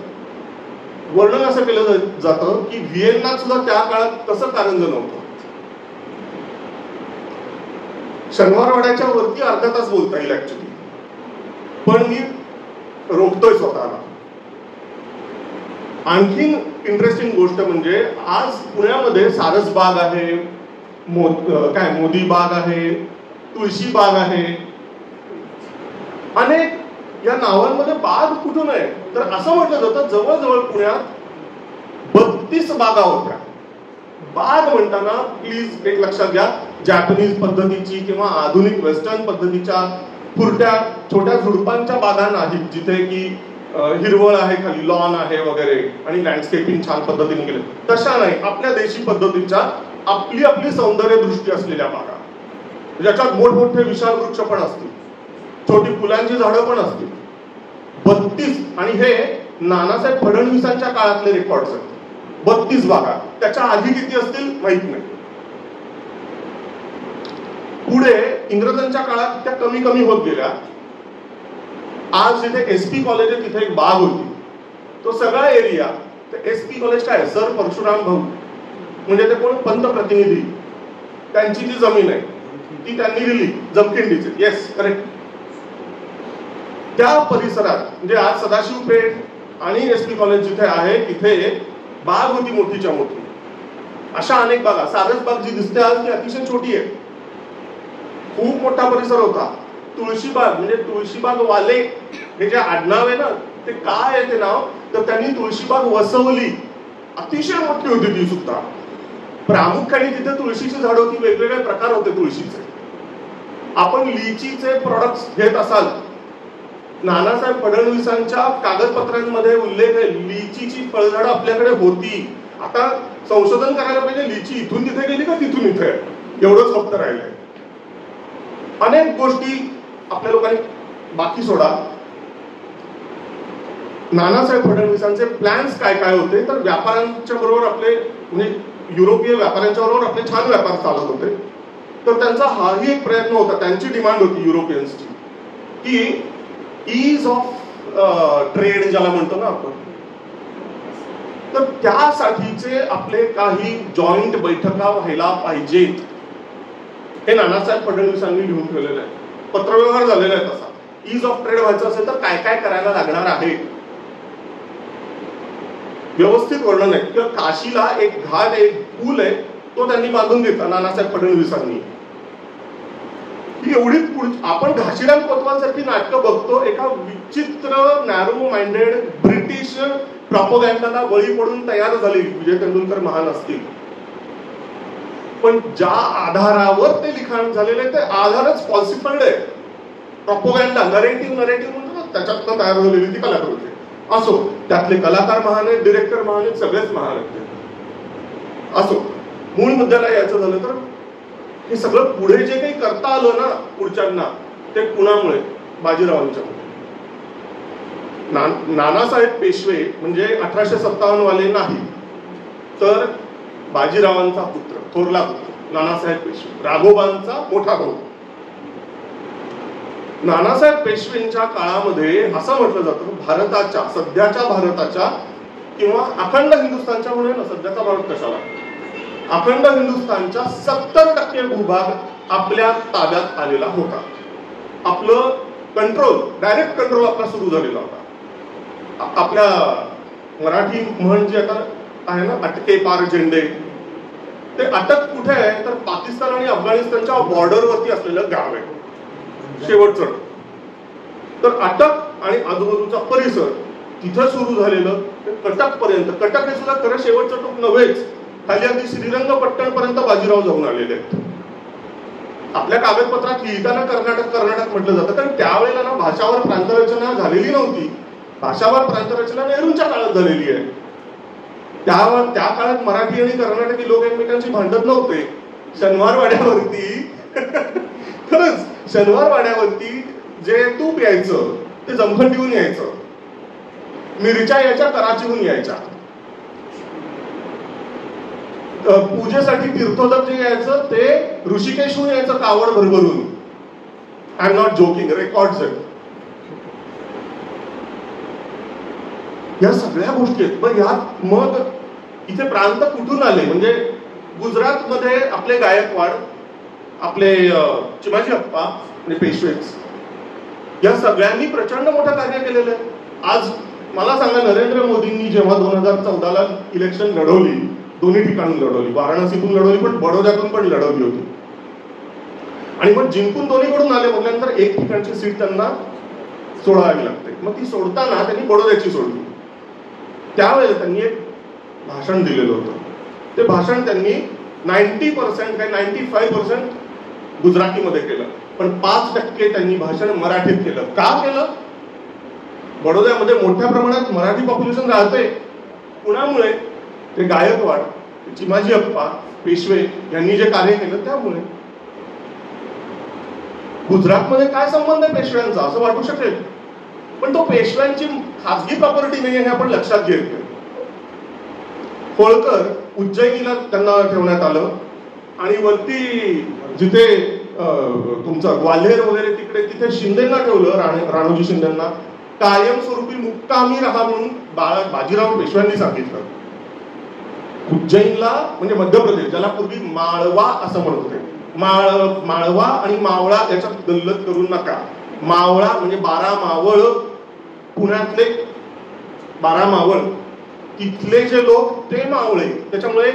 वर्णन असं केलं जातं की व्हिएन्नात सुद्धा त्या काळात तसं कारंज नव्हतं. शनिवारवाड्याच्या वरती अर्धा तास बोलता येईल ऍक्च्युली, पण मी रोखतोय स्वतःला. आणखीन इंटरेस्टिंग गोष्ट म्हणजे आज पुण्यामध्ये सारसबाग आहे, मोदी बाग आहे, तुळशी बाग आहे. अनेक या नावांमध्ये बाग कुठून आहे तर असं म्हटलं जातं जवळजवळ पुण्यात 32 बागा होत्या. बाग म्हणताना प्लीज एक लक्षात घ्या, जॅपनीज पद्धतीची किंवा आधुनिक वेस्टर्न पद्धतीच्या पुरट्या छोट्या झुडपांच्या बागा नाहीत, जिथे की हिरवळ आहे, खाली लॉन आहे वगैरे आणि लँडस्केपिंग छान पद्धतीने केले. तशा नाही, आपल्या देशी पद्धतीच्या आपली सौंदर्य दृष्टी असलेल्या बागा, ज्याच्यात मोठमोठे विशाल वृक्ष पण असतील, छोटी फुलांची झाडं पण असतील. 32, आणि हे नानासाहेब फडणवीसांच्या काळातले रेकॉर्ड्स आहेत. 32 बागा. त्याच्या आधी किती असतील माहित नाही. पुढे इंग्रजांच्या काळात त्या कमी कमी होत गेल्या. आज जिथे एसपी कॉलेज आहे तिथे एक बाग होती. तो सगळा एरिया, एसपी कॉलेज काय, सर परशुराम भाऊ म्हणजे ते कोण, पंतप्रतिनिधी, त्यांची जी जमीन आहे ती त्यांनी दिली जमखिंडीची. Yes, correct. त्या परिसरात म्हणजे आज सदाशिव पेठ आणि एसपी कॉलेज जिथे आहे तिथे बाग होती मोठीच्या मोठी. अशा अनेक बागा. सारसबाग जी दिसते आज ती अतिशय छोटी आहे, खूप मोठा परिसर होता. तुळशीबाग म्हणजे तुळशीबाग वाले हे जे आडनाव आहे ना, ते काय आहे ते नाव, तर त्यांनी तुळशीबाग वसवली. अतिशय मोठी होती ती सुद्धा. प्रामुख्याने तिथे तुळशीची झाड होती, वेगवेगळे प्रकार होते तुळशीचे. आपण लिचीचे प्रोडक्ट्स घेत असाल, नानासाहेब फडणवीसांच्या कागदपत्रांमध्ये उल्लेख आहे, लिचीची फळझाडं आपल्याकडे होती. आता संशोधन करायला पाहिजे, लिची इथून तिथे गेली का तिथून इथे, एवढंच फक्त राहिलंय. अनेक गोष्टी आपल्या लोकांनी बाकी सोडा. नानासाहेब फडणवीसांचे प्लॅन्स काय काय होते तर व्यापाऱ्यांच्या बरोबर आपले म्हणजे युरोपीय व्यापाऱ्यांच्या बरोबर आपले छान व्यापार चालत होते. तर त्यांचा हाही एक प्रयत्न होता, त्यांची डिमांड होती युरोपियन्सची की ईज ऑफ ट्रेड ज्याला म्हणतो ना आपण, तर त्यासाठीचे आपले काही जॉईंट बैठका व्हायला पाहिजेत. हे नानासाहेब फडणवीसांनी लिहून ठेवलेलं आहे. पत्रव्यवहार झालेला आहे तसा. ईज ऑफ ट्रेड व्हायचं असेल तर काय काय करायला लागणार आहे व्यवस्थित वर्णन आहे. किंवा काशीला एक घाट, एक पूल आहे, तो त्यांनी बांधून घेतला नानासाहेब फडणवीसांनी. ही एवढी आपण घाशीराम कोतवालसारखी नाटकं बघतो, एका विचित्र नॅरो माइंडेड ब्रिटिश प्रॉपोगँडाला बळी पडून तयार झाली. विजय तेंडुलकर महान असतील, पण ज्या आधारावर ते लिखाण झालेलं आहे ते आधारच फॉल्सिफाईड आहे. प्रॉपोगँडा, नरेटिव्ह म्हणतो ना, त्याच्यातनं तयार झालेली ती कलाकृती. असो, त्यातले कलाकार महान आहेत, डिरेक्टर महान आहेत, सगळेच महान आहेत. असो, मूळ मुद्द्याला यायचं झालं तर हे सगळं पुढे जे काही करता आलं ना पुढच्यांना, ते कुणामुळे, बाजीरावांच्यामुळे. नानासाहेब पेशवे म्हणजे 1857 वाले नाही, तर बाजीरावांचा पुत्र, थोरला पुत्र नानासाहेब पेशवे, राघोबांचा मोठा भाऊ. नानासाहेब पेशवेंच्या काळामध्ये असं म्हटलं जातं, भारताच्या, सध्याच्या भारताच्या किंवा अखंड हिंदुस्थानच्या, म्हणून सध्याचा भारत कशाला, अखंड हिंदुस्थानच्या 70% भूभाग आपल्या ताब्यात आलेला होता. आपलं कंट्रोल, डायरेक्ट कंट्रोल आपला सुरू झालेला होता. आपल्या मराठी म्हण जी आता आहे ना, अटके पार झेंडे, ते अटक कुठे आहे तर पाकिस्तान आणि अफगाणिस्तानच्या बॉर्डरवरती असलेलं गाव आहे शेवटचं. तर अटक आणि आजूबाजूचा परिसर तिथं सुरू झालेलं कटक पर्यंत. कटक हे सुद्धा खरं शेवटचं टोक नव्हेच, खाली अगदी श्रीरंगपट्टण पर्यंत बाजीराव जाऊन आलेले आहेत. आपल्या कागदपत्रात लिहिताना कर्नाटक कर्नाटक म्हटलं जातं, कारण त्यावेळेला ना भाषावर प्रांतरचना झालेली नव्हती. भाषावर प्रांतरचना नेहरूंच्या काळात झालेली आहे. त्या काळात मराठी आणि कर्नाटकी लोक एकमेकांशी भांडत नव्हते. शनिवार वाड्यावरती खरंच शनिवार वाड्यावरती जे तूप यायचं ते जमखंडीहून यायचं, मिरच्या यायच्या कराचीहून यायच्या, पूजेसाठी तीर्थोदक जे यायचं ते ऋषिकेशहून यायचं कावड भरभरून. I am not joking, records आहेत. या सगळ्या गोष्टी आहेत. पण यात मग इथे प्रांत कुठून आले, म्हणजे गुजरातमध्ये आपले गायकवाड, आपले चिमाजी अप्पा आणि पेशवेच, या सगळ्यांनी प्रचंड मोठं कार्य केलेलं आहे. आज मला सांगा, नरेंद्र मोदींनी जेव्हा 2014ला इलेक्शन लढवली, दोन्ही ठिकाणून लढवली, वाराणसीतून लढवली पण बडोद्यातून पण लढवली होती, आणि मग जिंकून दोन्हीकडून आले म्हटल्यानंतर एक ठिकाणची सीट त्यांना सोडावी लागते. मग ती सोडताना त्यांनी बडोद्याची सोडली. त्यावेळेला त्यांनी एक भाषण दिलेलं होतं. ते भाषण त्यांनी 90% काय 95% गुजरातीमध्ये केलं, पण 5% त्यांनी भाषण मराठीत केलं. का केलं? बडोद्यामध्ये मोठ्या प्रमाणात मराठी पॉप्युलेशन राहते. कुणामुळे? ते गायकवाड, चिमाजी अप्पा, पेशवे यांनी जे कार्य केलं त्यामुळे. गुजरातमध्ये काय संबंध आहे पेशव्यांचा असं वाटू शकेल, पण तो पेशव्यांची खासगी प्रॉपर्टी नाही हे आपण लक्षात घेतलं. होळकर उज्जैनीला त्यांना ठेवण्यात आलं, आणि वरती जिथे तुमचं ग्वाल्हेर वगैरे तिथे शिंदेना ठेवलं, राणोजी शिंदेना कायमस्वरूपी मुक्कामी राहा म्हणून बाजीराव पेशव्यांनी सांगितलं. उज्जैनला म्हणजे मध्य प्रदेश, ज्याला पूर्वी माळवा असं म्हणत होते, माळवा आणि मावळा याच्यात गल्लत करू नका. मावळा म्हणजे 12 मावळ, पुण्यातले 12 मावळ, तिथले जे लोक ते मावळे. त्याच्यामुळे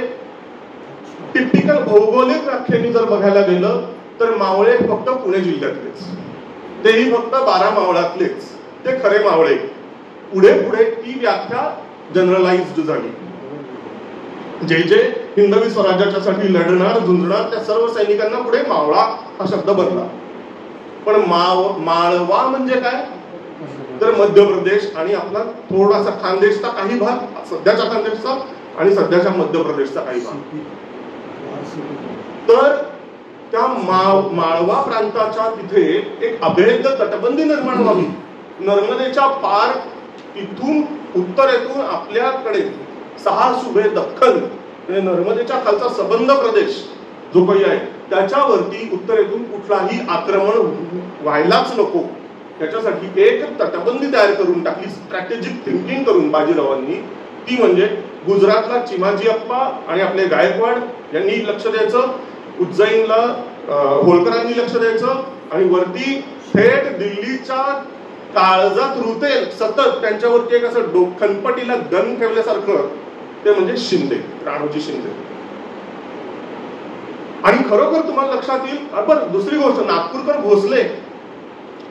टिपिकल भौगोलिक व्याख्येने जर बघायला गेलं तर मावळे फक्त पुणे जिल्ह्यातलेच, तेही फक्त 12 मावळातलेच, ते खरे मावळे. पुढे पुढे ती व्याख्या जनरलाइज्ड झाली. जे जे हिंदवी स्वराज्यासाठी लढणार झुंजणार त्या सर्व सैनिकांना पुढे मावळा हा शब्द बनला. पण माळवा म्हणजे काय तर मध्य प्रदेश आणि आपला थोडासा खानदेशचा काही भाग, सध्याच्या खानदेशचा आणि सध्याच्या मध्य प्रदेशचा काही भाग. तर त्या माळवा प्रांताच्या तिथे एक अभेद्य तटबंदी निर्माण व्हावी. नर्मदेच्या पार तिथून उत्तरेतून आपल्याकडे 6 सुभे दख्खन म्हणजे नर्मदेच्या खालचा सबंध प्रदेश जो काही आहे त्याच्यावरती उत्तरेतून कुठलाही आक्रमण व्हायलाच नको, त्याच्यासाठी एक तटबंदी तयार करून टाकली. स्ट्रॅटेजिक थिंकिंग करून बाजीरावांनी, ती म्हणजे गुजरातला चिमाजी अप्पा आणि आपले गायकवाड यांनी लक्ष द्यायचं, उज्जैनला होळकरांनी लक्ष द्यायचं, आणि वरती थेट दिल्लीच्या काळजात रुतेल सतत त्यांच्यावरती एक असं खनपटीला गन ठेवल्यासारखं ते म्हणजे शिंदे, राणोजी शिंदे. आणि खरोखर तुम्हाला लक्षात येईल. बरं, दुसरी गोष्ट, नागपूरकर भोसले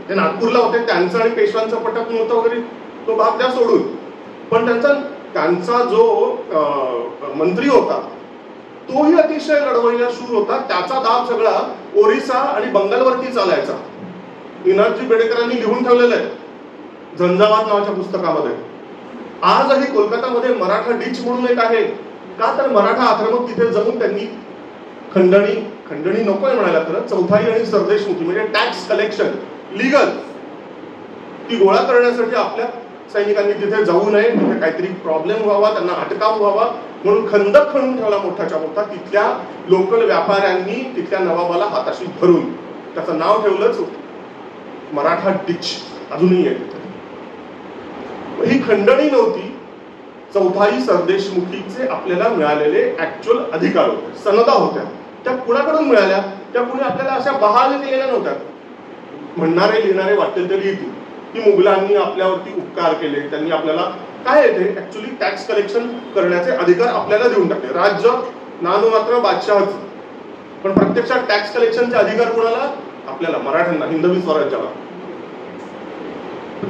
ते नागपूरला होते, त्यांचं आणि पेशव्यांचं पटक नव्हतं वगैरे, तो भाग द्या सोडून, पण त्यांचा जो मंत्री होता तोही अतिशय लढवय्या शूर होता. त्याचा दाब सगळा ओरिसा आणि बंगालवरती चालायचा. इनामजी बेडेकरांनी लिहून ठेवलेलं आहे झंझावात नावाच्या पुस्तकामध्ये. आजही कोलकातामध्ये मराठा डिच म्हणून एक आहे. का तर मराठा आक्रमक तिथे जाऊन त्यांनी खंडणी नकोय म्हणायला, खरं चौथाई आणि सरदेशमुखी म्हणजे टॅक्स कलेक्शन लिगल ती गोळा करण्यासाठी आपल्या सैनिकांनी तिथे जाऊ नये, तिथे काहीतरी प्रॉब्लेम व्हावा, त्यांना अटकाव व्हावा म्हणून खंदक खणून ठेवला मोठाच्या मोठा. तिथल्या लोकल व्यापाऱ्यांनी तिथल्या नवाबाला हाताशी धरून त्याचं नाव ठेवलंच मराठा डिच, अजूनही आहे तिथे. ही खंडणी नव्हती, चौथाई सरदेशमुखीचे आपल्याला मिळालेले ऍक्च्युअल अधिकार होते, सनदा होत्या. त्या कुणाकडून मिळाल्या? त्या कुणी आपल्याला अशा बहाल केलेल्या नव्हत्या. म्हणणारे लिहिणारे वाटेल ते लिहितील की मुघलांनी आपल्यावरती उपकार केले, त्यांनी आपल्याला काय येते ऍक्च्युअली टॅक्स कलेक्शन करण्याचे अधिकार आपल्याला देऊन टाकले. राज्य नाममात्र बादशहाच, पण प्रत्यक्षात टॅक्स कलेक्शनचे अधिकार कोणाला? आपल्याला, मराठ्यांना, हिंदवी स्वराज्याला.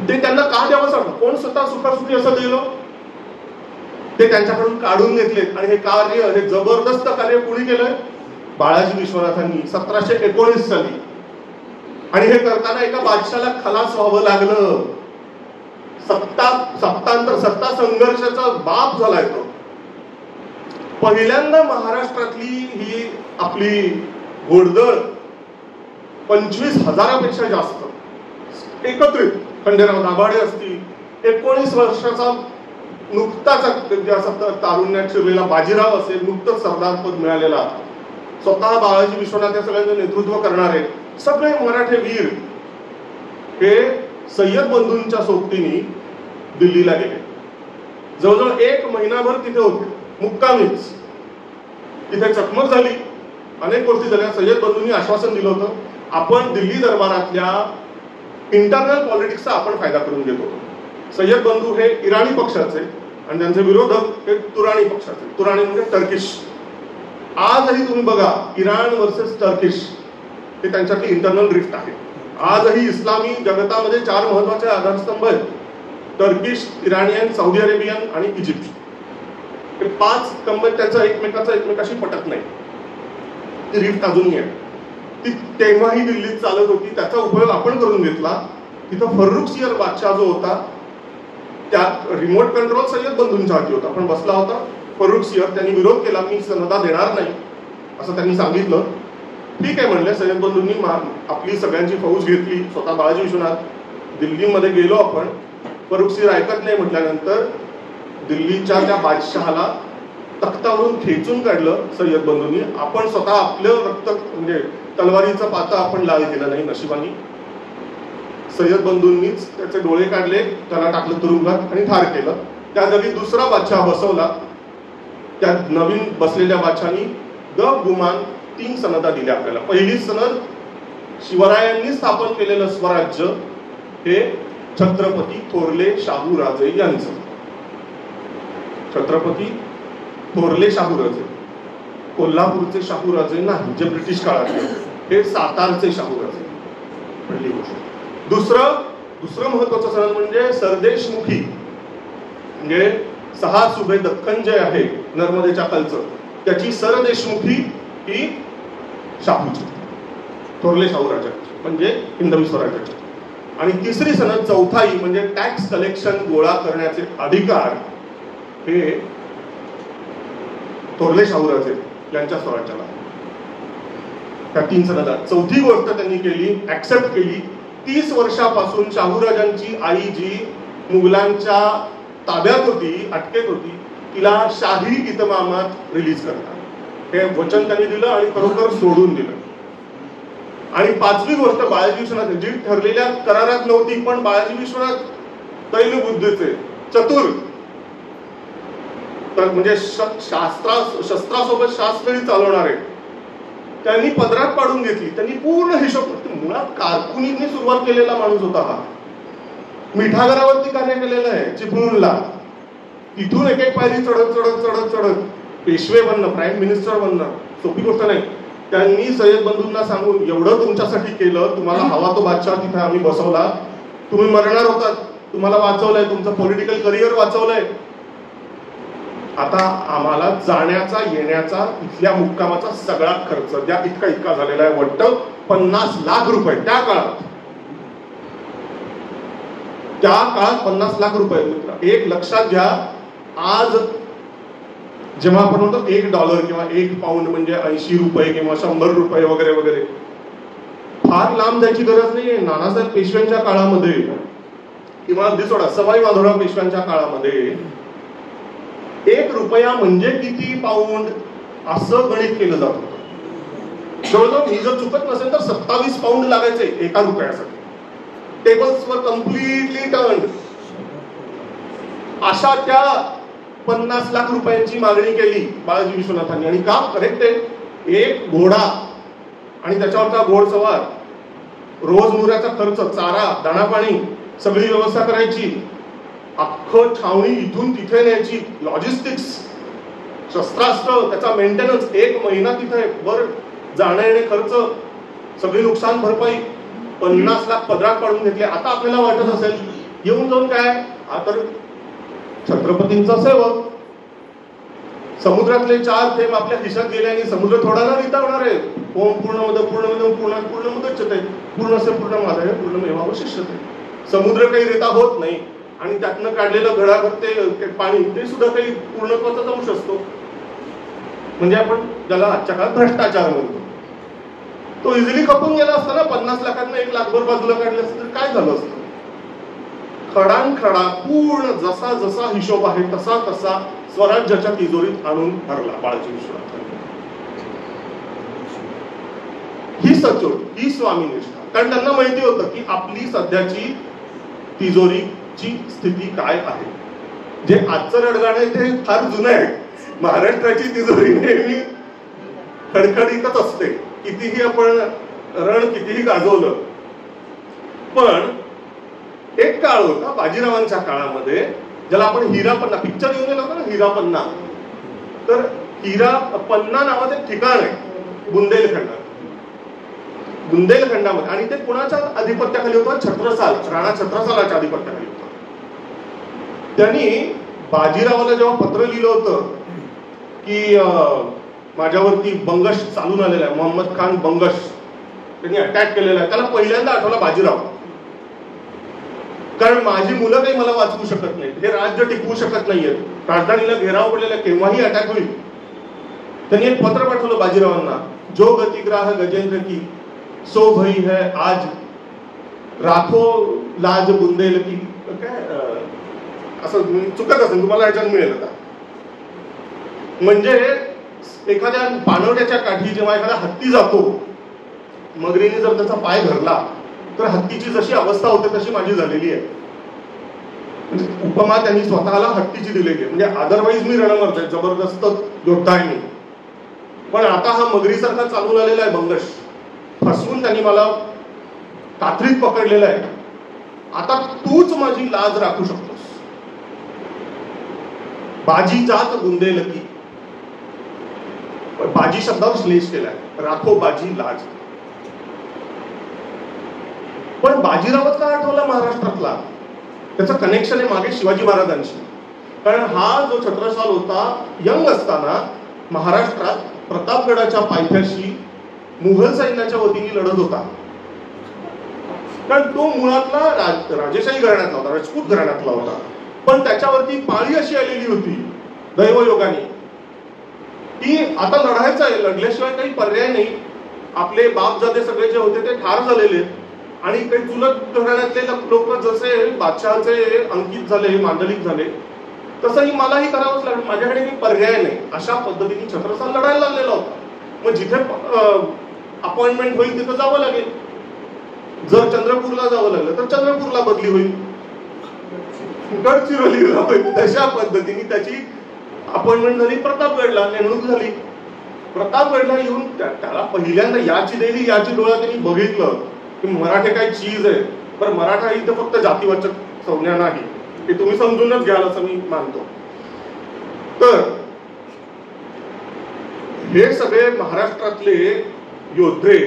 ते त्यांना का द्यावं सांगतं? कोण स्वतः सुखासुखी असं दिलं? ते त्यांच्याकडून काढून घेतलेत. आणि हे कार्य, हे जबरदस्त कार्य कुणी केलंय? बाळाजी विश्वनाथांनी 1719 साली. आणि हे करताना एका बादशाला खलास व्हावं लागलं. सत्ता संघर्षाचा बाप झालाय तो. पहिल्यांदा महाराष्ट्रातली ही आपली घोडदळ 25,000पेक्षा जास्त एकत्रित, खंडेराव दाभाडे असतील, 19 वर्षाचा नुकताच तारुण्यात शिरलेला बाजीराव असेल, नुकतंच सरदार पद मिळालेला, स्वतः बाळाजी विश्वनाथ या सगळ्यांचं नेतृत्व करणारे सगळे मराठे वीर हे सय्यद बंधूंच्या सोबतीने दिल्लीला गेले. जवळजवळ 1 महिनाभर तिथे होते, मुक्कामीच. तिथे चकमक झाली, अनेक गोष्टी झाल्या. सय्यद बंधूंनी आश्वासन दिलं होतं, आपण दिल्ली दरबारातल्या इंटरनल पॉलिटिक्सचा आपण फायदा करून घेतो. सय्यद बंधू हे इराणी पक्षाचे आणि त्यांचे विरोधक हे तुराणी पक्षाचे. तुराणी म्हणजे टर्किश. आजही तुम्ही बघा, इराण वर्सेस टर्किश हे त्यांच्यातली इंटरनल ड्रिफ्ट आहे. आजही इस्लामी जगतामध्ये 4 महत्वाचे आधारस्तंभ आहेत: टर्किश, इराणियन, सौदी अरेबियन आणि इजिप्त. हे 5 कंपनी त्यांचा एकमेकाशी पटत नाही. ती रिफ्ट अजूनही आहे. ती तेव्हाही दिल्लीत चालत होती, त्याचा उपयोग आपण करून घेतला. तिथं फर्रुखसियर बादशाह जो होता, त्यात रिमोट कंट्रोल सय्यद बंधूंच्या हाती होता, पण बसला होता फर्रुखसियर. त्यांनी विरोध केला, मी सनदा देणार नाही असं त्यांनी सांगितलं. ठीक आहे म्हणले. सय्यद बंधूंनी आपली सगळ्यांची फौज घेतली, स्वतः बाळाजी विश्वनाथ दिल्लीमध्ये गेलो आपण. फर्रुखसियर ऐकत नाही म्हटल्यानंतर दिल्लीच्या त्या बादशहाला तख्तावरून खेचून काढलं सय्यद बंधूंनी. आपण स्वतः आपलं रक्त म्हणजे तलवारीचं पाता आपण लाल केलं नाही नशिबाने. सय्यद बंधूंनीच त्याचे डोळे काढले, त्याला टाकलं तुरुंगात आणि ठार केलं. त्या जागी दुसरा बादशाह बसवला. त्या नवीन बसलेल्या बादशाहानी गुमान 3 सनदा दिल्या आपल्याला. पहिली सनद, शिवरायांनी स्थापन केलेलं स्वराज्य हे छत्रपती थोरले शाहूराजे यांचं. छत्रपती थोरले शाहूराजे, कोल्हापूरचे शाहूराजे नाही जे ब्रिटिश काळातले, हे सातारचे शाहूराजे. पहिली गोष्ट. दुसरं महत्वाचं सनद म्हणजे सरदेशमुखी, म्हणजे 6 सुभे दख्खन जे आहे नर्मदेच्या खालचं, त्याची सरदेशमुखी ही शाहूची, थोरले शाहूराजा म्हणजे हिंदवी स्वराज्याची. आणि तिसरी सनद चौथाई म्हणजे टॅक्स कलेक्शन गोळा करण्याचे अधिकार हे थोरले शाहूराजे यांच्या स्वराज्याला. त्या 3 सनदा. चौथी गोष्ट त्यांनी केली, ऍक्सेप्ट केली, 30 वर्षापासून शाहूराजांची आई जी मुघलांच्या ताब्यात होती, अटकेत होती, तिला शाही इतमामात रिलीज करतात. हे वचन त्यांनी दिलं आणि खरोखर सोडून दिलं. आणि 5वी गोष्ट, बाळाजी विश्वनाथ जी ठरलेल्या करारात नव्हती, पण बाळाजी विश्वनाथ तैलबुद्धीचे, चतुर, तर म्हणजे शस्त्रासोबत शास्त्रही चालवणारे, त्यांनी पदरात पाडून घेतली. त्यांनी पूर्ण हिशोब, मुळात कारकुनीने सुरुवात केलेला माणूस होता हा. मिठागरावरती कार्य केलेलं आहे चिपळूणला. तिथून एक पायरी चढत पेशवे बनणं, प्राईम मिनिस्टर बनणं सोपी गोष्ट नाही. त्यांनी सय्यद बंधूंना सांगून, एवढं तुमच्यासाठी केलं, तुम्हाला हवा तो बादशाह तिथे आम्ही बसवला, तुम्ही मरणार होतात, तुम्हाला वाचवलंय, तुमचं पॉलिटिकल करिअर वाचवलंय, आता आम्हाला जाण्याचा येण्याचा इथल्या मुक्कामाचा सगळा खर्च द्या. इतका झालेला आहे. वाटतं 50 लाख रुपये त्या काळात. 50 लाख रुपये. एक लक्षात घ्या, आज जेव्हा आपण म्हणतो $1 किंवा 1 पाऊंड म्हणजे 80 रुपये किंवा 100 रुपये वगैरे वगैरे, फार लांब जायची गरज नाहीये. नानासाहेब पेशव्यांच्या काळामध्ये किंवा अगदी सोडा सवाई माधवराव पेशव्यांच्या काळामध्ये 1 रुपया म्हणजे किती पाऊंड असं गणित केलं जात होतं. जवळजवळ मी जर चुकत नसेल तर 27 पाऊंड लागायचे 1 रुपयासाठी. टेबल्स वर कम्प्लिटली टर्न. अशा त्या 50 लाख रुपयांची मागणी केली बाळाजी विश्वनाथांनी. आणि का करेक्ट आहे, एक घोडा आणि त्याच्यावरचा घोडसवार, रोजमुऱ्याचा खर्च, चारा, दाणापाणी सगळी व्यवस्था करायची, अख्खं छावणी इथून तिथे न्यायची, लॉजिस्टिक्स, शस्त्रास्त्र, त्याचा मेंटेनन्स, 1 महिना तिथे वर जाणं येणे खर्च, सगळी नुकसान भरपाई, 50 लाख पदरात काढून घेतले. आता आपल्याला वाटत असेल येऊन जाऊन काय, हा तर छत्रपतींचा सेवक, समुद्रातले 4 थेंब आपल्या खिशात गेले आणि समुद्र थोडा ना रिता होणार आहे. ओम पूर्णमद पूर्णमिदं पूर्णात् पूर्णमुदच्यते पूर्णस्य पूर्णमादाय पूर्णमेवावशिष्यते. समुद्र काही रिता होत नाही आणि त्यातनं काढलेलं घडाघड ते पाणी ते सुद्धा काही पूर्णत्वाचा अंश असतो. म्हणजे आपण ज्याला आजच्या काळात भ्रष्टाचार म्हणतो, तो इझिली खपून गेला असता ना. 50 लाखांना 1 लाखभर बाजूला काढले असतं तर काय झालं असतं. खडानखडा पूर्ण जसा जसा हिशोब आहे तसा तसा स्वराज्याच्या तिजोरीत आणून भरला बाळाजी विश्वनाथांनी. ही सचोट, ही स्वामीनिष्ठा. कारण त्यांना माहिती होतं की आपली सध्याची तिजोरीची स्थिती काय आहे. जे आजचं रडगाणं आहे ते फार जुनं आहे. महाराष्ट्राची तिजोरी नेहमी खडखडीतच असते, कितीही आपण रण कितीही गाजवलं. पण एक काळ होता बाजीरावांच्या काळामध्ये, ज्याला आपण हिरा पन्ना पिक्चर येऊन गेला होता ना, हिरा पन्ना. तर हिरा पन्ना नावाचं एक ठिकाण आहे बुंदेलखंडात, बुंदेलखंडामध्ये. आणि ते कुणाच्या आधिपत्याखाली होतं, छत्रसाल, राणा छत्रसालाच्या आधिपत्याखाली होतं. त्यांनी बाजीरावाला जेव्हा पत्र लिहिलं होतं की माझ्यावरती बंगश चालून आलेला आहे, मोहम्मद खान बंगश, त्यांनी अटॅक केलेला आहे, त्याला पहिल्यांदा आठवला बाजीराव. कारण माझी मुलं काही मला वाचवू शकत नाहीत, हे राज्य टिकवू शकत नाहीयेत, राजधानीला घेराव पडलेला, केव्हाही अटॅक होईल. त्यांनी एक पत्र पाठवलं बाजीरावांना, जो गतिग्राह गजेंद्र की सो भई है आज राखो लाज बुंदेल की, काय असं चुकत असेल तुम्हाला याच्यात मिळेल आता. म्हणजे एखाद्या पाणवड्याच्या काठी जेव्हा एखादा हत्ती जातो, मगरीने जर त्याचा पाय धरला तर हत्तीची जशी अवस्था होते तशी माझी झालेली आहे. म्हणजे उपमा त्यांनी स्वतःला हत्तीची दिलेली आहे. म्हणजे अदरवाईज मी रणमर्द आहे, जबरदस्त योद्धा आहे मी, पण आता हा मगरीसारखा चालून आलेला आहे बंगश, फसवून त्यांनी मला कात्रीत पकडलेला आहे. आता तूच माझी लाज राखू शकतोस. बाजी जात बुंदेलकी, बाजी शब्दावर श्लेष केलाय, राखो बाजी लाज. पण बाजीरावच का आठवला महाराष्ट्रातला, त्याचं कनेक्शन आहे मागे शिवाजी महाराजांशी. कारण हा जो छत्रसाल होता, यंग असताना महाराष्ट्रात प्रतापगडाच्या पायथ्याशी मुघल सैन्याच्या वतीने लढत होता. कारण तो मुळातला राजेशाही घराण्यातला होता, राजपूत घराण्यातला होता. पण त्याच्यावरती पाळी अशी आलेली होती दैवयोगाने की आता लढायचं आहे, लढल्याशिवाय काही पर्याय नाही. आपले बापजादे सगळे जे होते ते ठार झालेले आणि काही चुलत घराण्यातले लोक जसे बादशहाचे अंकित झाले, मांडलिक झाले, तसंही मलाही करावंच लागलं, माझ्याकडे काही पर्याय नाही. अशा पद्धतीने छत्रसाल लढायला लागलेला होता. मग जिथे अपॉइंटमेंट होईल तिथं जावं लागेल. जर चंद्रपूरला जावं लागलं तर चंद्रपूरला बदली होईल, गडचिरोलीला होईल. तशा पद्धतीने त्याची अपॉइंटमेंट झाली प्रतापगडला, नेमणूक झाली. प्रतापगडला येऊन त्याला पहिल्यांदा याची देवी याची डोळा त्यांनी बघितलं की मराठे काय चीज आहे. पण मराठा ही तर फक्त जातीवाचक संज्ञा नाही, हे तुम्ही समजूनच घ्याल असं मी मानतो. तर हे सगळे महाराष्ट्रातले योद्धे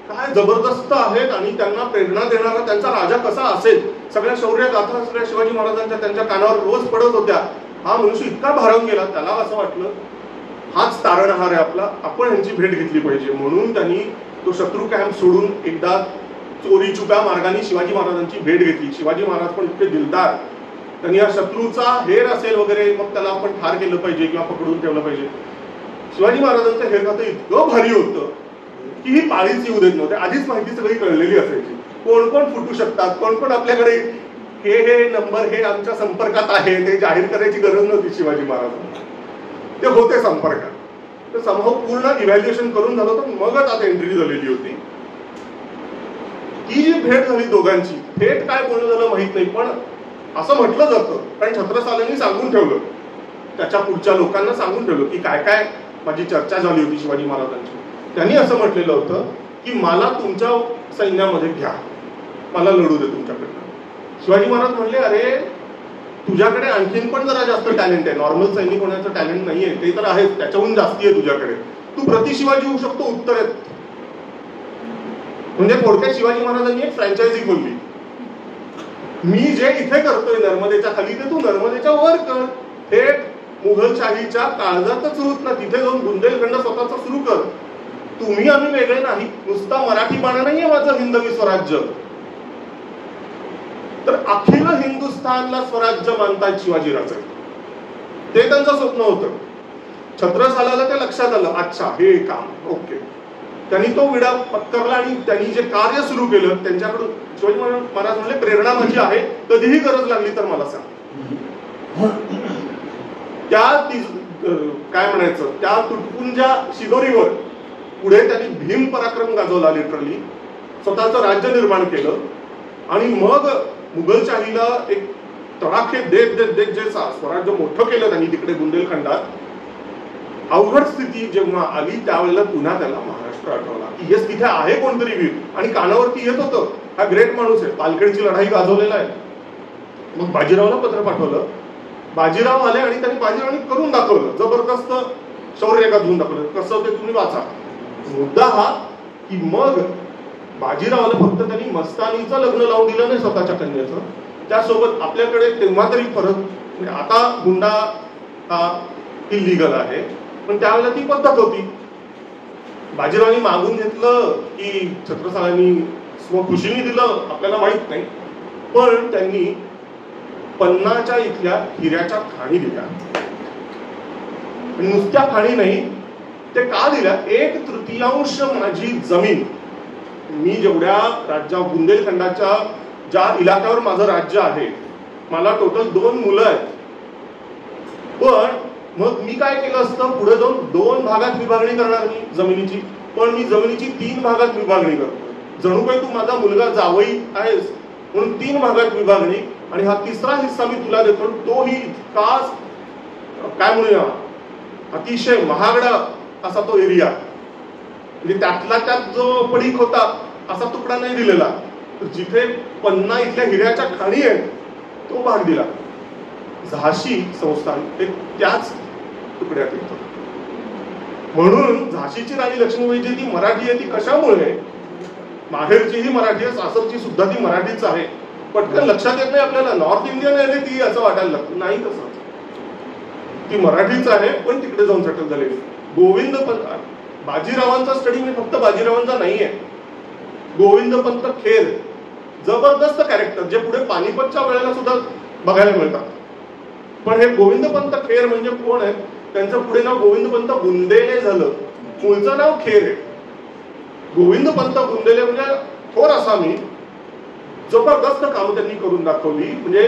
काय जबरदस्त आहेत आणि त्यांना प्रेरणा देणारा त्यांचा राजा कसा असेल. सगळ्या शौर्य गाथा सगळ्या शिवाजी महाराजांच्या त्यांच्या कानावर रोज पडत होत्या. हा मनुष्य इतका भारावून गेला, त्याला असं वाटलं हाच तारणहार आहे आपला, आपण यांची भेट घेतली पाहिजे. म्हणून त्यांनी तो शत्रू कॅम्प सोडून एकदा चोरी छुप्या मार्गाने शिवाजी महाराजांची भेट घेतली. शिवाजी महाराज पण इतके दिलदार, त्यांनी या शत्रूचा हेर असेल वगैरे मग त्याला आपण ठार केलं पाहिजे किंवा पकडून ठेवलं पाहिजे. शिवाजी महाराजांचं हेर खातं इतकं भारी होतं की ही पाळीच येऊ देत नव्हते. आधीच माहिती सगळी कळलेली असायची, कोण कोण फुटू शकतात, कोण कोण आपल्याकडे हे नंबर हे आमच्या संपर्कात आहे, ते जाहीर करायची गरज नव्हती शिवाजी महाराजांना, ते होते संपर्कात. तर समभाव पूर्ण इव्हॅल्युएशन करून झालं होतं, मगच आता एंट्री झालेली होती. ती जी भेट झाली दोघांची, भेट काय बोलणं झालं माहित नाही, पण असं म्हटलं जातं, कारण छत्रसालांनी सांगून ठेवलं, त्याच्या पुढच्या लोकांना सांगून ठेवलं की काय काय माझी चर्चा झाली होती शिवाजी महाराजांची. त्यांनी असं म्हटलेलं होतं की मला तुमच्या सैन्यामध्ये घ्या, मला लढू दे तुमच्याकडनं. शिवाजी महाराज म्हणले, अरे तुझ्याकडे आणखीन पण जरा जास्त टॅलेंट आहे, नॉर्मल सैनिक होण्याचं टॅलेंट नाहीये, ते तर आहेच, त्याच्याहून जास्ती आहे तुझ्याकडे, तू प्रति शिवाजी होऊ शकतो उत्तरेत. म्हणजे थोडक्यात शिवाजी महाराजांनी एक फ्रँचायझी खोलली, मी जे इथे करतोय नर्मदेच्या खाली, ते तू नर्मदेच्या वर कर, थेट मुघलशाहीच्या काळजातच होत ना, तिथे जाऊन बुंदेलखंड स्वतःचा सुरू कर. तुम्ही आम्ही वेगळे नाही, नुसता मराठी बाणा नाहीये माझं हिंदवी स्वराज्य, तर अखिल हिंदुस्थानला स्वराज्य मानतात शिवाजीराजे. ते त्यांचं स्वप्न होतं. छत्रसालाला ते लक्षात आलं, अच्छा हे काम ओके. त्यांनी तो विडा पत्करला आणि त्यांनी जे कार्य सुरू केलं त्यांच्याकडून शिवाजी महाराज म्हणले, प्रेरणा माझी आहे, कधीही गरज लागली तर मला सांग. त्या काय म्हणायचं, त्या तुटपुंजा शिदोरीवर पुढे त्यांनी भीम पराक्रम गाजवला, लिटरली स्वतःचं राज्य निर्माण केलं. आणि मग मुघलशाहीला एक तडाखे देत देत देत जे स्वराज्य मोठं केलं त्यांनी तिकडे बुंदेलखंडात. अवघड स्थिती जेव्हा आली त्यावेळेला पुन्हा त्याला महाराष्ट्र आठवला की येस तिथे आहे कोणतरी वीर, आणि कानावरती येत होतं, हा ग्रेट माणूस आहे, पालखेडची लढाई गाजवलेला आहे. मग बाजीरावला पत्र पाठवलं, बाजीराव आले आणि त्यांनी बाजीरावांनी करून दाखवलं, जबरदस्त शौर्य गाजवून दाखवलं. कसं ते तुम्ही वाचा. मुद्दा हा की मग बाजीरावाला फक्त त्यांनी मस्तानीचं लग्न लावून दिलं नाही स्वतःच्या कन्याचं, त्यासोबत आपल्याकडे तेव्हा तरी परत, म्हणजे आता गुंडा हा इलिगल आहे, पण त्यावेळेला ती पद्धत होती. बाजीरावांनी मागून घेतलं की छत्रसालांनी स्वखुशीने दिलं आपल्याला माहित नाही, पण त्यांनी पन्नाच्या इथल्या हिऱ्याच्या खाणी दिल्या. नुसत्या खाणी नाही, ते का दिल्या, 1/3 माझी जमीन, मी जेवढ्या राज्या बुंदेलखंडाच्या ज्या इलाक्यावर माझं राज्य आहे, मला टोटल 2 मुलं आहेत, पण मग मी काय केलं असतं, पुढे जाऊन 2 भागात विभागणी करणार मी जमिनीची, पण मी जमिनीची 3 भागात विभागणी करतो. जणू काही तू माझा मुलगा जावई आहेस म्हणून 3 भागात विभागणी, आणि हा 3रा हिस्सा मी तुला देतो, तोही इतका काय म्हणूया अतिशय महागडा असा तो एरिया, म्हणजे त्यातला त्यात जो पडीक होता असा तुकडा नाही दिलेला. जिथे पन्ना इथल्या हिऱ्याच्या खाणी आहेत तो भाग दिला. झाशी संस्थान हे त्याच तुकड्यात येतं. म्हणून झाशीची राणी लक्ष्मीबाई जी ती मराठी आहे, ती कशामुळे, माहेरची ही मराठी आहे, सासरची सुद्धा ती मराठीच आहे. पटकन लक्षात येत नाही आपल्याला, नॉर्थ इंडियन आहे ती असं वाटायला लागतं, नाही तसं, ती मराठीच आहे, पण तिकडे जाऊन सेटल झालेली. गोविंद पंत, बाजीरावांचा स्टडी मी फक्त बाजीरावांचा नाहीये, गोविंद पंत खेर जबरदस्त कॅरेक्टर, जे पुढे पानिपतच्या वेळेला सुद्धा बघायला मिळतात. पण हे गोविंद पंत खेर म्हणजे कोण आहे, त्यांचं पुढे नाव गोविंद पंत बुंदेले झालं, मूळचं नाव खेर आहे. गोविंद पंत बुंदेले म्हणजे थोर असामी, जबरदस्त कामं त्यांनी करून दाखवली. म्हणजे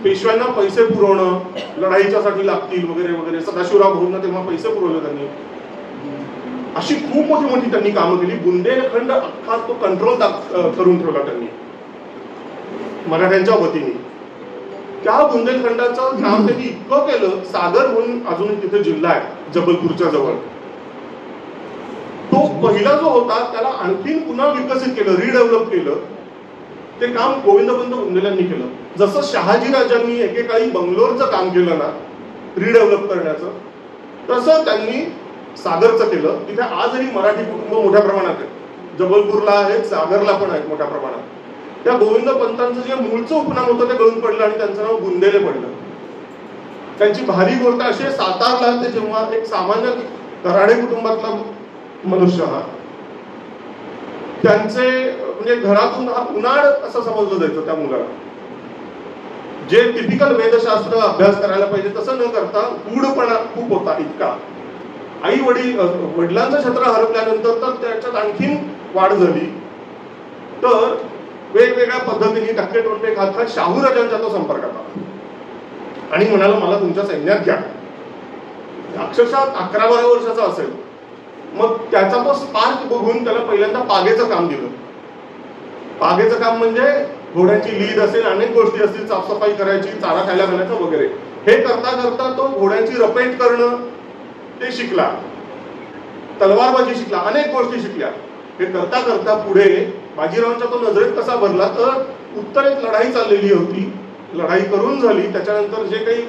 पेशव्यांना पैसे पुरवणं, लढाईच्या साठी लागतील वगैरे वगैरे, सदाशिवराव भाऊंना तेव्हा पैसे पुरवले त्यांनी, अशी खूप मोठी मोठी त्यांनी कामं केली. बुंदेलखंड अख्खा तो कंट्रोल करून ठेवला त्यांनी मराठ्यांच्या वतीने. त्या बुंदेलखंडाचं काम त्यांनी इतकं केलं, सागर म्हणून अजून तिथे जिल्हा आहे जबलपूरच्या जवळ, तो पहिला जो होता त्याला आणखीन पुन्हा विकसित केलं, रिडेव्हलप केलं. ते काम गोविंदपंत बुंदेल्यांनी केलं. जसं शहाजी राजांनी एकेकाळी बंगलोरचं काम केलं ना रिडेव्हलप करण्याचं, तसं त्यांनी सागरचं केलं. तिथे आजही मराठी कुटुंब मोठ्या प्रमाणात आहेत, जबलपूरला आहेत, सागरला पण आहेत मोठ्या प्रमाणात. त्या गोविंद पंतांचं जे मूळचं उपनाम होतं ते गळून पडलं आणि त्यांचं नाव बुंदेले पडलं. त्यांची भारी गोष्ट अशी, सातारला ते जेव्हा एक सामान्य कराडे कुटुंबातला मनुष्य हा, त्यांचे म्हणजे घरातून हा उन्हाळ असं समजलं जायचं त्या मुलाला. जे टिपिकल वेदशास्त्र अभ्यास करायला पाहिजे तसं न करता गूढपणा खूप होता इतका. आई वडिलांचं छत्र हरपल्यानंतर तर त्याच्यात आणखीन वाढ झाली. तर वेगवेगळ्या पद्धतीने टक्के टोटके खात खात शाहू राजांच्या तो संपर्कात आला आणि म्हणाला मला तुमच्या सैन्यात घ्या. अक्षरशः 11-12 वर्षाचा असेल. मग त्याचा तो स्पार्क बघून त्याला पहिल्यांदा पागेचं काम दिलं. पागेचं काम म्हणजे घोड्यांची लीद असेल, अनेक गोष्टी असतील, साफसफाई करायची, चारा खायला घालायचं वगैरे. हे करता करता तो घोड्यांची रपेट करणं ते शिकला, तलवारबाजी शिकला, अनेक गोष्टी शिकल्या. हे करता करता पुढे बाजीरावांच्या तो नजरेत कसा भरला तर उत्तरेत लढाई चाललेली होती. लढाई करून झाली, त्याच्यानंतर जे काही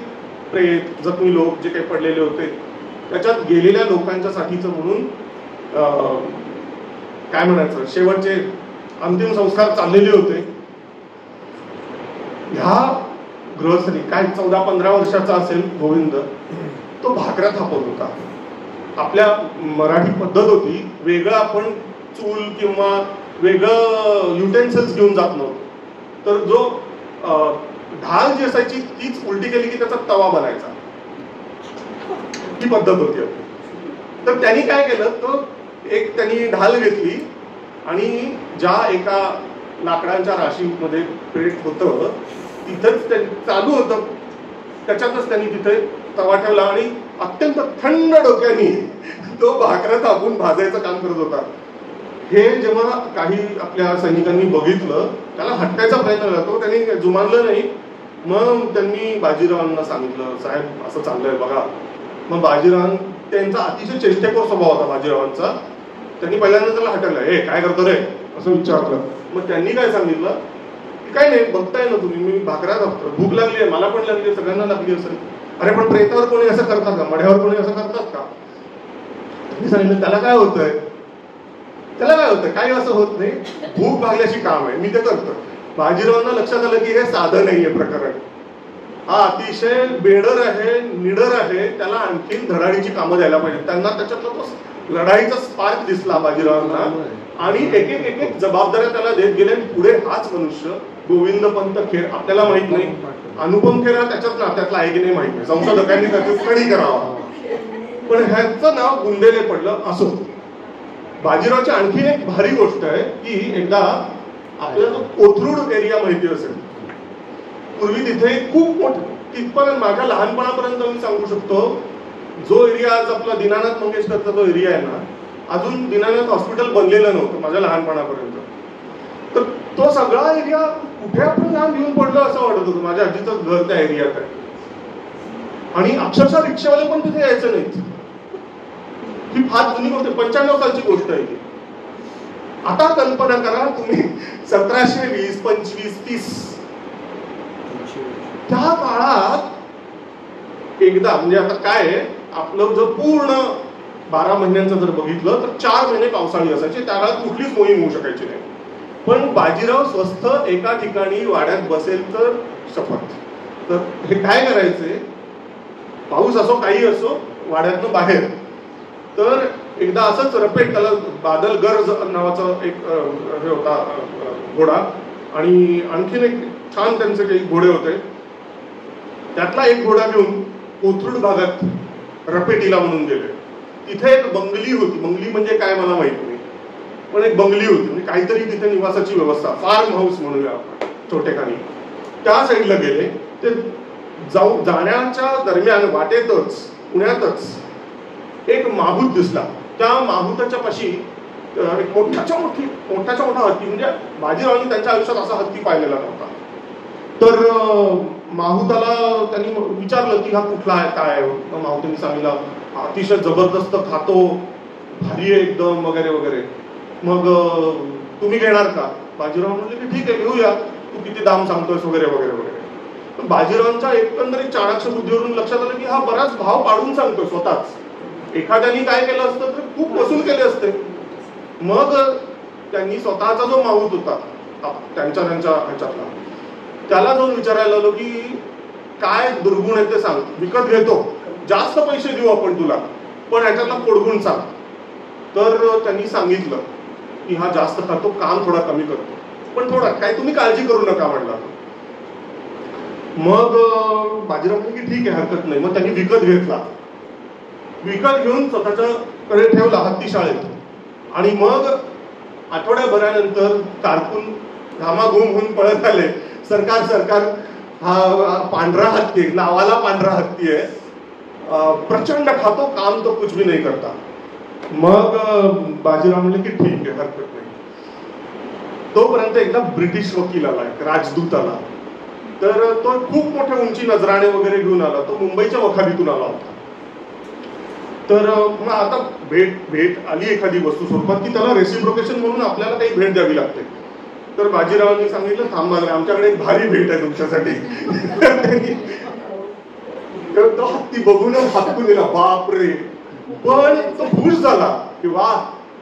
प्रेत जखमी लोक जे काही पडलेले होते त्याच्यात गेलेल्या लोकांच्यासाठीचं म्हणून काय म्हणायचं शेवटचे अंतिम संस्कार चाललेले होते. ह्या गृहस्थनी काय 14-15 वर्षाचा असेल गोविंद, तो भाकऱ्या थापत होता. आपल्या मराठी पद्धत होती, वेगळं आपण चूल किंवा वेगळं युटेन्सिल्स घेऊन जात नव्हतो. तर जो ढाल जी असायची तीच उलटी केली की त्याचा तवा बनायचा, ही पद्धत होती. तर त्यांनी काय केलं, तो एक त्यांनी ढाल घेतली आणि ज्या एका लाकडांच्या राशीमध्ये पेट होतं तिथंच चालू होतं, त्याच्यातच त्यांनी तिथे तवा ठेवला आणि अत्यंत थंड डोक्याने तो भाकऱ्या थापून भाजायचं काम करत होता. हे जेव्हा काही आपल्या सैनिकांनी बघितलं त्याला हटकायचा प्रयत्न केला, तो त्यांनी जुमानलं नाही. मग त्यांनी बाजीरावांना सांगितलं, साहेब असं चाललंय बघा. मग बाजीराव त्यांचा अतिशय चेष्टेखोर स्वभाव होता बाजीरावांचा. त्यांनी पहिल्यांदा त्याला हटकलं, हे काय करतो रे असं विचारलं. मग त्यांनी काय सांगितलं, काय नाही बघताय ना तुम्ही, मी भाकऱ्या थापतो, भूक लागली आहे, मला पण लागली, सगळ्यांना लागली असेल. अरे पण प्रेतावर कोणी असं करतात का, मढ्यावर कोणी असं करतात का? त्यांनी सांगितलं त्याला काय होतंय, त्याला काय होतंय, काही असं होत नाही, भूक भागल्याशी काम आहे, मी ते करतो. बाजीरावांना लक्षात आलं की हे साधं नाहीये प्रकरण, हा अतिशय बेडर आहे, निडर आहे, त्याला आणखीन धडाडीची कामं द्यायला पाहिजे. त्यांना त्याच्यातला तो लढाईचा स्पार्क दिसला बाजीरावांना आणि एक एक जबाबदाऱ्या त्याला देत गेले. पुढे हाच मनुष्य गोविंद पंत खेर, आपल्याला माहित नाही, अनुपम खेर त्याच्याच नात्यातला आहे की नाही माहित नाही, संशोधकांनी त्याची स्टडी करावा, पण ह्याचं नाव गुंडेले पडलं. असो, बाजीरावची आणखी एक भारी गोष्ट आहे की एकदा आपल्याला तो कोथरूड एरिया माहिती असेल, पूर्वी तिथे खूप मोठं, तिथपर्यंत माझ्या लहानपणापर्यंत मी सांगू शकतो, जो एरिया आज आपला दीनानाथ मंगेशकरचा जो एरिया आहे ना, अजून दीनानाथ हॉस्पिटल बनलेलं नव्हतं माझ्या लहानपणापर्यंत. तर तो सगळा एरिया कुठे आपण लांब घेऊन पडलो असं वाटत होतं. माझ्या आजीचं घर त्या एरियात आहे आणि अक्षरशः रिक्षावाले पण तिथे यायचं नाहीत. ही फार जुनी गोष्ट, 95 सालची गोष्ट आहे ती. आता कल्पना करा तुम्ही 1720, 25, 30 त्या काळात एकदा, म्हणजे आता काय आपलं जर पूर्ण 12 महिन्यांचं जर बघितलं तर 4 महिने पावसाळी असायचे, त्या काळात कुठलीच मोहीम होऊ शकायची नाही. पण बाजीराव स्वस्थ एका ठिकाणी वाड्यात बसेल तर शपथ. तर हे काय करायचे, पाऊस असो काही असो, वाड्यातनं बाहेर. तर एकदा असंच रपेट, त्याला बादल गर्ज नावाचा एक हे होता घोडा आणि आणखीन एक छान त्यांचे काही घोडे होते, त्यातला एक घोडा घेऊन कोथरूड भागात रपेटीला म्हणून गेले. तिथे एक बंगली होती, बंगली म्हणजे काय मला माहित नाही, पण एक बंगली होती, म्हणजे काहीतरी तिथे निवासाची व्यवस्था, फार्म हाऊस म्हणूया आपण छोटेखानी. त्या साईडला गेले. ते जाण्याच्या दरम्यान वाटेतच पुण्यातच एक माहूत दिसला. त्या माहूताच्या पाशी एक मोठा हत्ती, म्हणजे बाजीरावांनी त्यांच्या आयुष्यात असा हत्ती पाहिलेला नव्हता. तर माहूताला त्यांनी विचारलं की हा कुठला आहे काय आहे. माहूतांनी सांगितलं अतिशय जबरदस्त खातो, भारी आहे एकदम वगैरे वगैरे. मग तुम्ही घेणार का? बाजीराव म्हणले की ठीक आहे घेऊया, तू किती दाम सांगतोयस वगैरे वगैरे वगैरे. पण बाजीरावांच्या एकंदरीत चाणाक्ष बुद्धीवरून लक्षात आलं की हा बराच भाव पाडून सांगतोय स्वतःच. एखाद्याने काय केलं असतं तर खूप वसूल केले असते. मग त्यांनी स्वतःचा जो माहूत होता त्यांच्या ह्याच्यातला, त्याला जाऊन विचारायला आलो की काय दुर्गुण आहे ते सांग, विकत घेतो, जास्त पैसे देऊ आपण तुला, पण ह्याच्यातला पोडगुण सांग. तर त्यांनी सांगितलं की हा जास्त खातो, काम थोडा कमी करतो, पण थोडा काय तुम्ही काळजी करू नका म्हणला. मग बाजीराव म्हणे की ठीक आहे हरकत नाही. मग त्यांनी विकत घेतला, विकत घेऊन स्वतःच्याकडे ठेवला हत्तीशाळेत. आणि मग आठवड्याभरानंतर कारकून घामाघूम होऊन पळत आले. सरकार सरकार, हा पांढरा हत्ती, नावाला पांढरा हत्ती आहे, प्रचंड खातो, काम तो कुछ भी नाही करता. मग बाजीराव म्हणले की ठीक आहे, हरकत नाही. तोपर्यंत एकदा ब्रिटिश वकील आला, एक राजदूत आला. तर तो खूप मोठ्या उंची नजराणे वगैरे घेऊन आला. तो मुंबईच्या वखारीतून आला होता. तर मग आता भेट आली एखादी वस्तू स्वरूपात की त्याला रेसिप्रोकेशन म्हणून आपल्याला काही भेट द्यावी लागते. तर बाजीरावांनी सांगितलं, थांबा आमच्याकडे एक भारी भेट आहे तुमच्यासाठी. तर तो हत्ती बघून हातकून दिला, बापरे. पण तो खुश झाला की वा,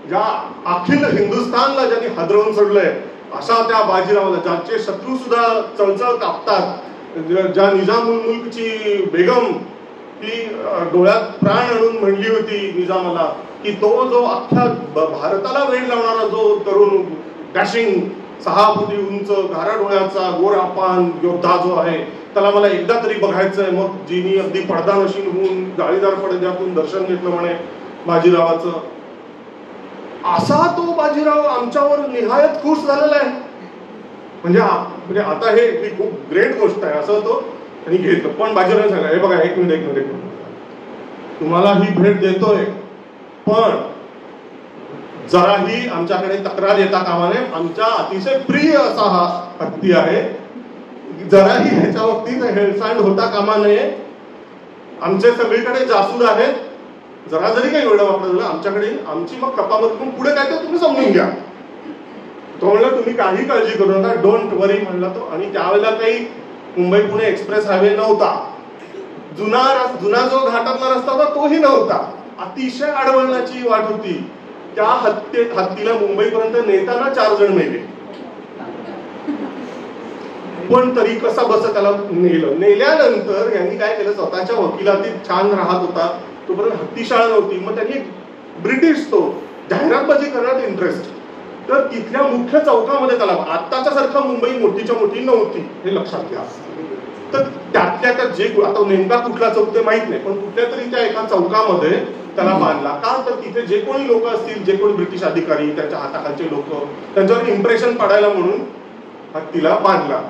ज्या अखिल हिंदुस्थानला ज्यांनी हादरवून सोडलंय अशा त्या बाजीरावाला, ज्यांचे शत्रू सुद्धा चळचळ कापतात, ज्या निजामुल मुल्कची बेगम ती डोळ्यात प्राण आणून म्हणली होती निजामाला की तो जो अख्ख्या भारताला वेळ लावणारा जो तरुण डॅशिंग 6 फुटी उंच घारा डोळ्याचा गोरा पान योद्धा जो आहे त्याला मला एकदा तरी बघायचंय. मग जिनी अगदी पडदानशीन होऊन जाळीदार पडद्यातून दर्शन घेतलं म्हणे बाजीरावाचं. असा तो बाजीराव आमच्यावर निहायत खुश झालेला आहे. म्हणजे आता हे खूप ग्रेट गोष्ट आहे असं तो आणि घेतलं. पण बाजीराव सांगा, हे बघा एक मिनिट, तुम्हाला ही भेट देतोय, पण जराही आमच्याकडे तक्रार येता कामा नये. आमच्या अतिशय प्रिय असा हा हत्ती आहे, जराही ह्याच्या बाबतीत हेळसांड होता कामा नये. आमचे सगळीकडे जासूद आहेत, जरा जरी काही वेळ वापरलं झालं आमच्याकडे, आमची मग कपामधून पुढे काय ते तुम्ही समजून घ्या. तो म्हणला तुम्ही काही काळजी करू नका, डोंट वरी म्हणला तो. आणि त्यावेळेला काही मुंबई पुणे एक्सप्रेस हायवे नव्हता, जुना जो घाटातला रस्ता होता तोही नव्हता, अतिशय अडवळणाची वाट होती. त्या हत्तीला मुंबईपर्यंत नेताना 4 जण मेले. पण तरी कसा बस त्याला नेल्यानंतर यांनी काय केलं, स्वतःच्या वकिलातीत छान राहत होता तोपर्यंत हत्तीशाळा नव्हती. मग त्यांनी ब्रिटिश तो जाहिरातबाजी करण्यात इंटरेस्ट. तर तिथल्या मुख्य चौकामध्ये त्याला, आत्ताच्या सारखं मुंबई मोठीच्या मोठी नव्हती हे लक्षात घ्या. तर त्यातल्या त्या जे, आता नेमका कुठला चौक ते माहित नाही, पण कुठल्या तरी त्या एका चौकामध्ये त्याला बांधला. का तर तिथे जे कोणी लोक असतील, जे कोणी ब्रिटिश अधिकारी, त्यांच्या हाताखालचे लोक, त्यांच्यावर इम्प्रेशन पाडायला म्हणून हत्तीला बांधला.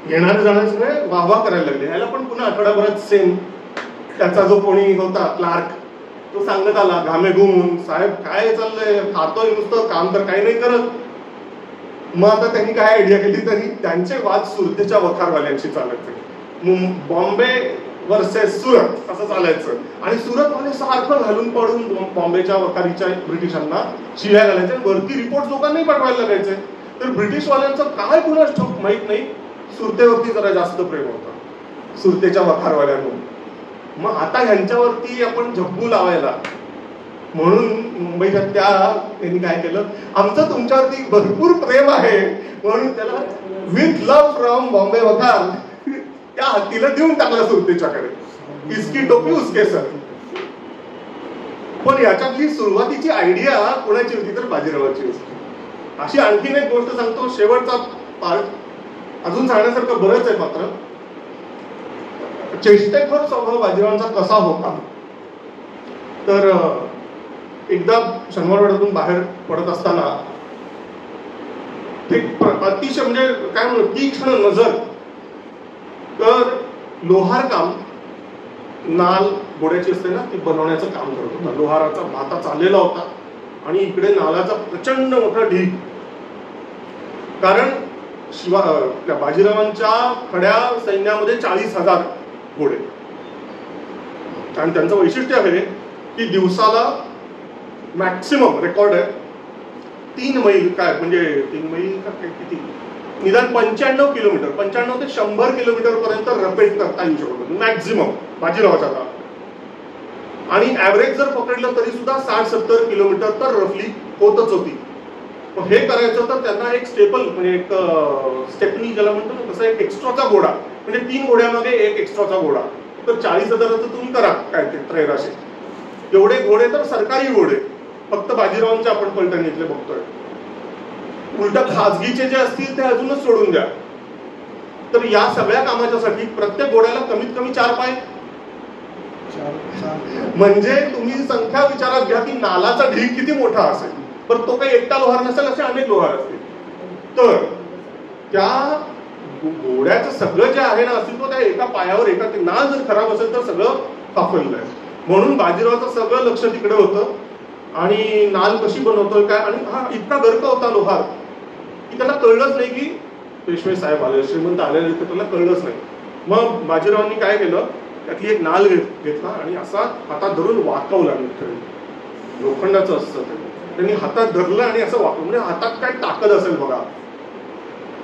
येणारे जाणारे सगळे वाहवा करायला लागले. याला पण पुन्हा आठवड्याभरात सेम त्याचा जो कोणी होता क्लार्क तो सांगत आला घामे घुमून, साहेब काय चाललंय, खातोय नुसतं, काम तर काही नाही करत. मग आता त्यांनी काय आयडिया केली, तरी त्यांचे वाद सुरतेच्या वखारवाल्यांशी चालायचे. बॉम्बे वर्सेस सुरत असं चालायचं. आणि सुरतवाले सारखं घालून पडून बॉम्बेच्या वखारीच्या ब्रिटिशांना शिव्या घालायच्या. वरती रिपोर्ट लोकांनाही पाठवायला लागायचे. तर ब्रिटिशवाल्यांचं काय कुणाच ठाऊक माहित नाही, सुरतेवरती जरा जास्त प्रेम होतं सुरतेच्या वखारवाल्यांना. मग आता ह्यांच्यावरती आपण झब्बू लावायला म्हणून मुंबईच्या त्यांनी काय केलं, आमचं तुमच्यावरती भरपूर प्रेम आहे म्हणून त्याला with love from Bombay Waqar त्या हत्तीला देऊन टाकलं सुरतेच्याकडे. इसकी टोपी उसके सर. पण याच्यातली सुरुवातीची आयडिया कोणाची होती तर बाजीरावाची होती. अशी आणखीन एक गोष्ट सांगतो, शेवटचा पार्ट अजून सांगण्यासारखं बरंच आहे. मात्र चेष्टेखोर स्वभाव बाजीरावांचा कसा होता, तर एकदा शनिवारवाड्यातून बाहेर पडत असताना अतिशय म्हणजे काय म्हणू तीक्ष्ण नजर, तर लोहार काम, नाल घोड्याची असते ना ती बनवण्याचं काम करत होता. लोहाराचा भाता चाललेला होता आणि इकडे नालाचा प्रचंड मोठा ढीग. कारण त्या बाजीरावांच्या खड्या सैन्यामध्ये 40,000 घोडे. आणि त्यांचं वैशिष्ट्य आहे की दिवसाला मॅक्सिमम रेकॉर्ड आहे 3 मैल, काय म्हणजे 3 मैल का काय किती, निदान 95 किलोमीटर, 95 ते 100 किलोमीटर पर्यंत रपेट करता येऊ शकतो मॅक्झिमम बाजीरावाच्या काळात. आणि ऍव्हरेज जर पकडलं तरी सुद्धा 60-70 किलोमीटर तर रफली होतच होती. हे करायचं तर त्यांना एक स्टेपल म्हणजे एक स्टेपनी ज्याला म्हणतो ना तसं एक एक्स्ट्राचा घोडा, म्हणजे 3 घोड्यामागे एक एक्स्ट्राचा घोडा. तर 40,000चं तुम्ही करा काय ते 1300. एवढे घोडे तर सरकारी घोडे, फक्त बाजीरावांचे आपण पलटण घेतले बघतोय. उलट खाजगीचे जे असतील ते अजूनच सोडून द्या. तर या सगळ्या कामाच्यासाठी प्रत्येक घोड्याला कमीत कमी 4 पाय. म्हणजे तुम्ही संख्या विचारात घ्या की नालाचा ढीग किती मोठा असेल. पण तो काही एकटा लोहार नसेल, असे अनेक लोहार असतील. तर त्या घोड्याचं सगळं जे आहे ना अस्तित्व त्या एका पायावर एका नाल जर खराब असेल तर सगळं फाफललंय. म्हणून बाजीरावाचं सगळं लक्ष तिकडे होतं आणि नाल कशी बनवतोय काय. आणि हा इतका गर्क होता लोहार की त्याला कळलंच नाही की पेशवे साहेब आले, श्रीमंत आलेले, त्याला कळलंच नाही. मग बाजीरावांनी काय केलं, त्यातली एक नाल घेतला आणि असा हातात धरून वाकवला. लोखंडाचं असतं ते, त्यांनी हातात धरलं आणि असं वाकवलं, म्हणजे हातात काय ताकद असेल बघा.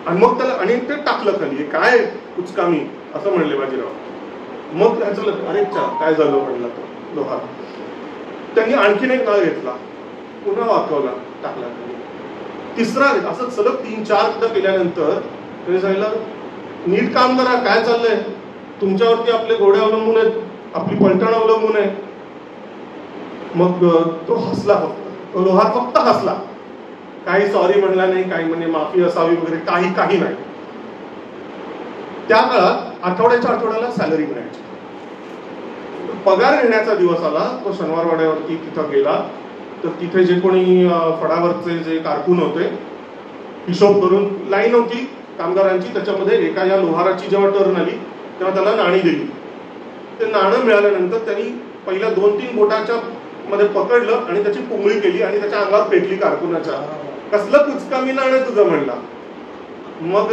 आणि मग त्याला आणि ते टाकलं खाली. काय कुचकामी असं म्हणले बाजीराव. मग त्याचं अरे काय झालं म्हणला तो लोहार. त्यांनी आणखीन एक नाळ घेतला, पुन्हा वाकवला, टाकला खाली. तिसरा असं सलग 3-4 केल्यानंतर त्यांनी सांगितलं नीट काम करा, काय चाललंय तुमच्यावरती, आपले घोडे अवलंबून आहेत, आपली पलटण अवलंबून आहे. मग तो हसला, फक्त लोहार फक्त हसला, काही सॉरी म्हणला नाही, काही म्हणजे माफी असावी वगैरे काही नाही. त्या काळात आठवड्याला सॅलरी मिळायची. पगार घेण्याचा दिवस आला, तो शनिवारवाड्यावरती तिथं गेला. तर तिथे जे कोणी फडावरचे जे कारकून होते, हिशोब करून लाईन होती कामगारांची, त्याच्यामध्ये एका या लोहाराची जेव्हा टर्न आली तेव्हा त्याला नाणी दिली. ते नाणं मिळाल्यानंतर त्यांनी पहिल्या 2-3 बोटाच्या मध्ये पकडलं आणि त्याची पुंगळी केली आणि त्याच्या अंगावर फेकली कारकुनाच्या. कसलं कुचकामी नाणं तुझं म्हणला. मग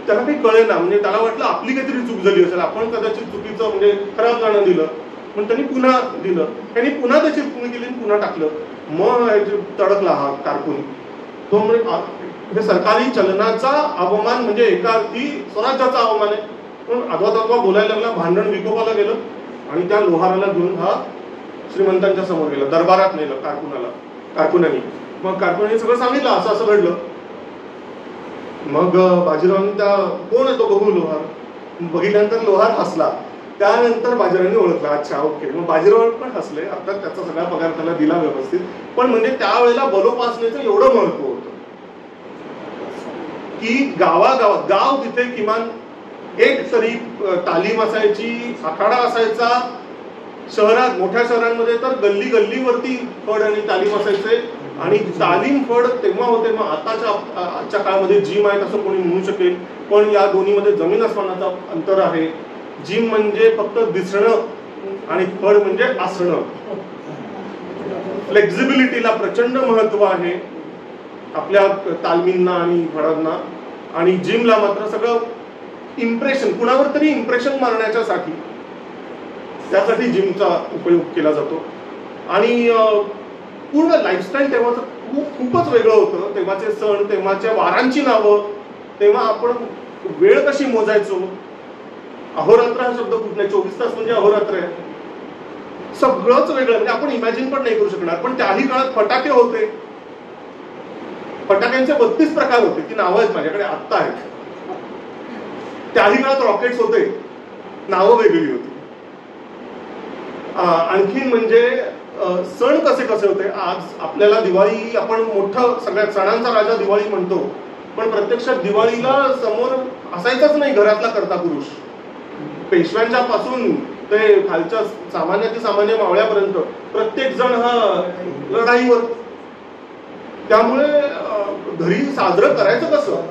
त्याला काही कळेना, म्हणजे त्याला वाटलं आपली काहीतरी चूक झाली असेल, आपण कदाचित चुकीचं म्हणजे खराब नाणं दिलं. पण त्यांनी पुन्हा दिलं, त्यांनी पुन्हा त्याची पुंगळी केली आणि पुन्हा टाकलं. मग तडकला हा कारकून. तो म्हणजे हे सरकारी चलनाचा अवमान, म्हणजे एका अर्थी स्वराज्याचा अवमान आहे. पण अद्वा बोलायला लागला, भांडण विकोपाला गेलं आणि त्या लोहाराला घेऊन हा श्रीमंतांच्या समोर गेला, दरबारात नेलं कारकुनांनी. मग कारकुनांनी सगळं सांगितलं, असं असं घडलं. मग बाजीरावांनी त्या कोण आहे तो बघू लोहार, बघितल्यानंतर लोहार हसला. त्यानंतर बाजीरावांनी ओळखला, अच्छा ओके. मग बाजीराव पण हसले. आता त्याचा सगळा पगार त्याला दिला व्यवस्थित. पण म्हणजे त्यावेळेला बलोपासनेचं एवढं महत्व होतं की गावागावात, गाव तिथे किमान एक तरी तालीम असायची, आखाडा असायचा. शहरात, मोठ्या शहरांमध्ये तर गल्ली गल्लीवरती फड आणि तालीम असायचे. आणि तालीम फड तेव्हा होते. मग आजच्या काळामध्ये जिम आहे असं कोणी म्हणू शकेल, पण या दोन्हीमध्ये जमीन आसमानाचा अंतर आहे. जिम म्हणजे फक्त दिसणं आणि फड म्हणजे असणं. फ्लेक्झिबिलिटीला प्रचंड महत्व आहे आपल्या तालमींना आणि फडांना. आणि जिमला मात्र सगळं इम्प्रेशन, कुणावर तरी इम्प्रेशन मारण्याच्यासाठी, त्यासाठी जिमचा उपयोग केला जातो. आणि पूर्ण लाईफस्टाईल तेव्हाचं खूपच वेगळं होतं. तेव्हाचे सण, तेव्हाच्या वारांची नावं, तेव्हा आपण वेळ कशी मोजायचो. अहोरात्र हा शब्द कुठला, 24 तास म्हणजे अहोरात्र आहे. सगळंच वेगळं, म्हणजे आपण इमॅजिन पण नाही करू शकणार. पण त्याही काळात फटाके होते, फटाक्यांचे 32 प्रकार होते. ती नावं आहेत माझ्याकडे, आत्ता आहेत. त्याही काळात रॉकेट्स होते, नावं वेगळी होती. आणखीन म्हणजे सण कसे कसे होते. आज आपल्याला दिवाळी, आपण मोठं सगळ्या सणांचा राजा दिवाळी म्हणतो, पण प्रत्यक्षात दिवाळीला समोर असायचाच नाही घरातला करता पुरुष. पेशव्यांच्या पासून ते खालच्या सामान्य मावळ्यापर्यंत प्रत्येक जण हा लढाईवर. त्यामुळे घरी साजरं करायचं कसं,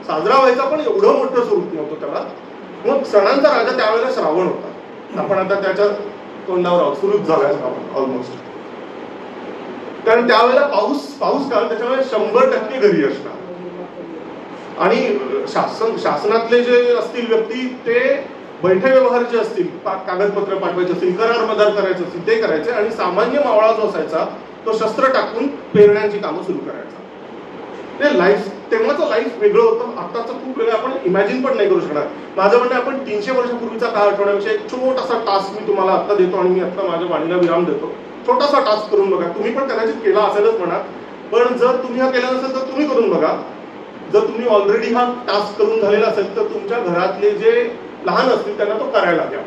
साजरा व्हायचा पण एवढं मोठं स्वरूप नव्हतं त्याला. मग सणांचा राजा त्यावेळेला श्रावण होता. आपण आता त्याच्या तोंडावर आहोत, सुरूच झालाय श्रावण ऑलमोस्ट. कारण त्यावेळेला पाऊस काळ, त्याच्यामुळे 100% घरी असणार. आणि शासनातले जे असतील व्यक्ती, ते बैठे व्यवहार जे असतील, कागदपत्र पाठवायचे असतील, करार मदार करायचे असतील, ते करायचे. आणि सामान्य मावळा जो असायचा तो शस्त्र टाकून पेरण्यांची कामं सुरू करायचा. ते लाईफ, तेव्हाचं लाईफ वेगळं होतं, आत्ताचं खूप वेगळं. आपण इमॅजिन पण नाही करू शकणार. माझं म्हणणं, आपण 300 वर्षापूर्वीचा काळ आठवण्यापेक्षा एक छोटासा टास्क मी तुम्हाला आत्ता देतो, आणि मी आत्ता माझ्या वाणीला विराम देतो. छोटासा टास्क करून बघा. तुम्ही पण कदाचित केला असेलच म्हणा, पण जर तुम्ही हा केला नसेल तर तुम्ही करून बघा. जर तुम्ही ऑलरेडी हा टास्क करून झालेला असेल तर तुमच्या घरातले जे लहान असतील त्यांना तो करायला द्या,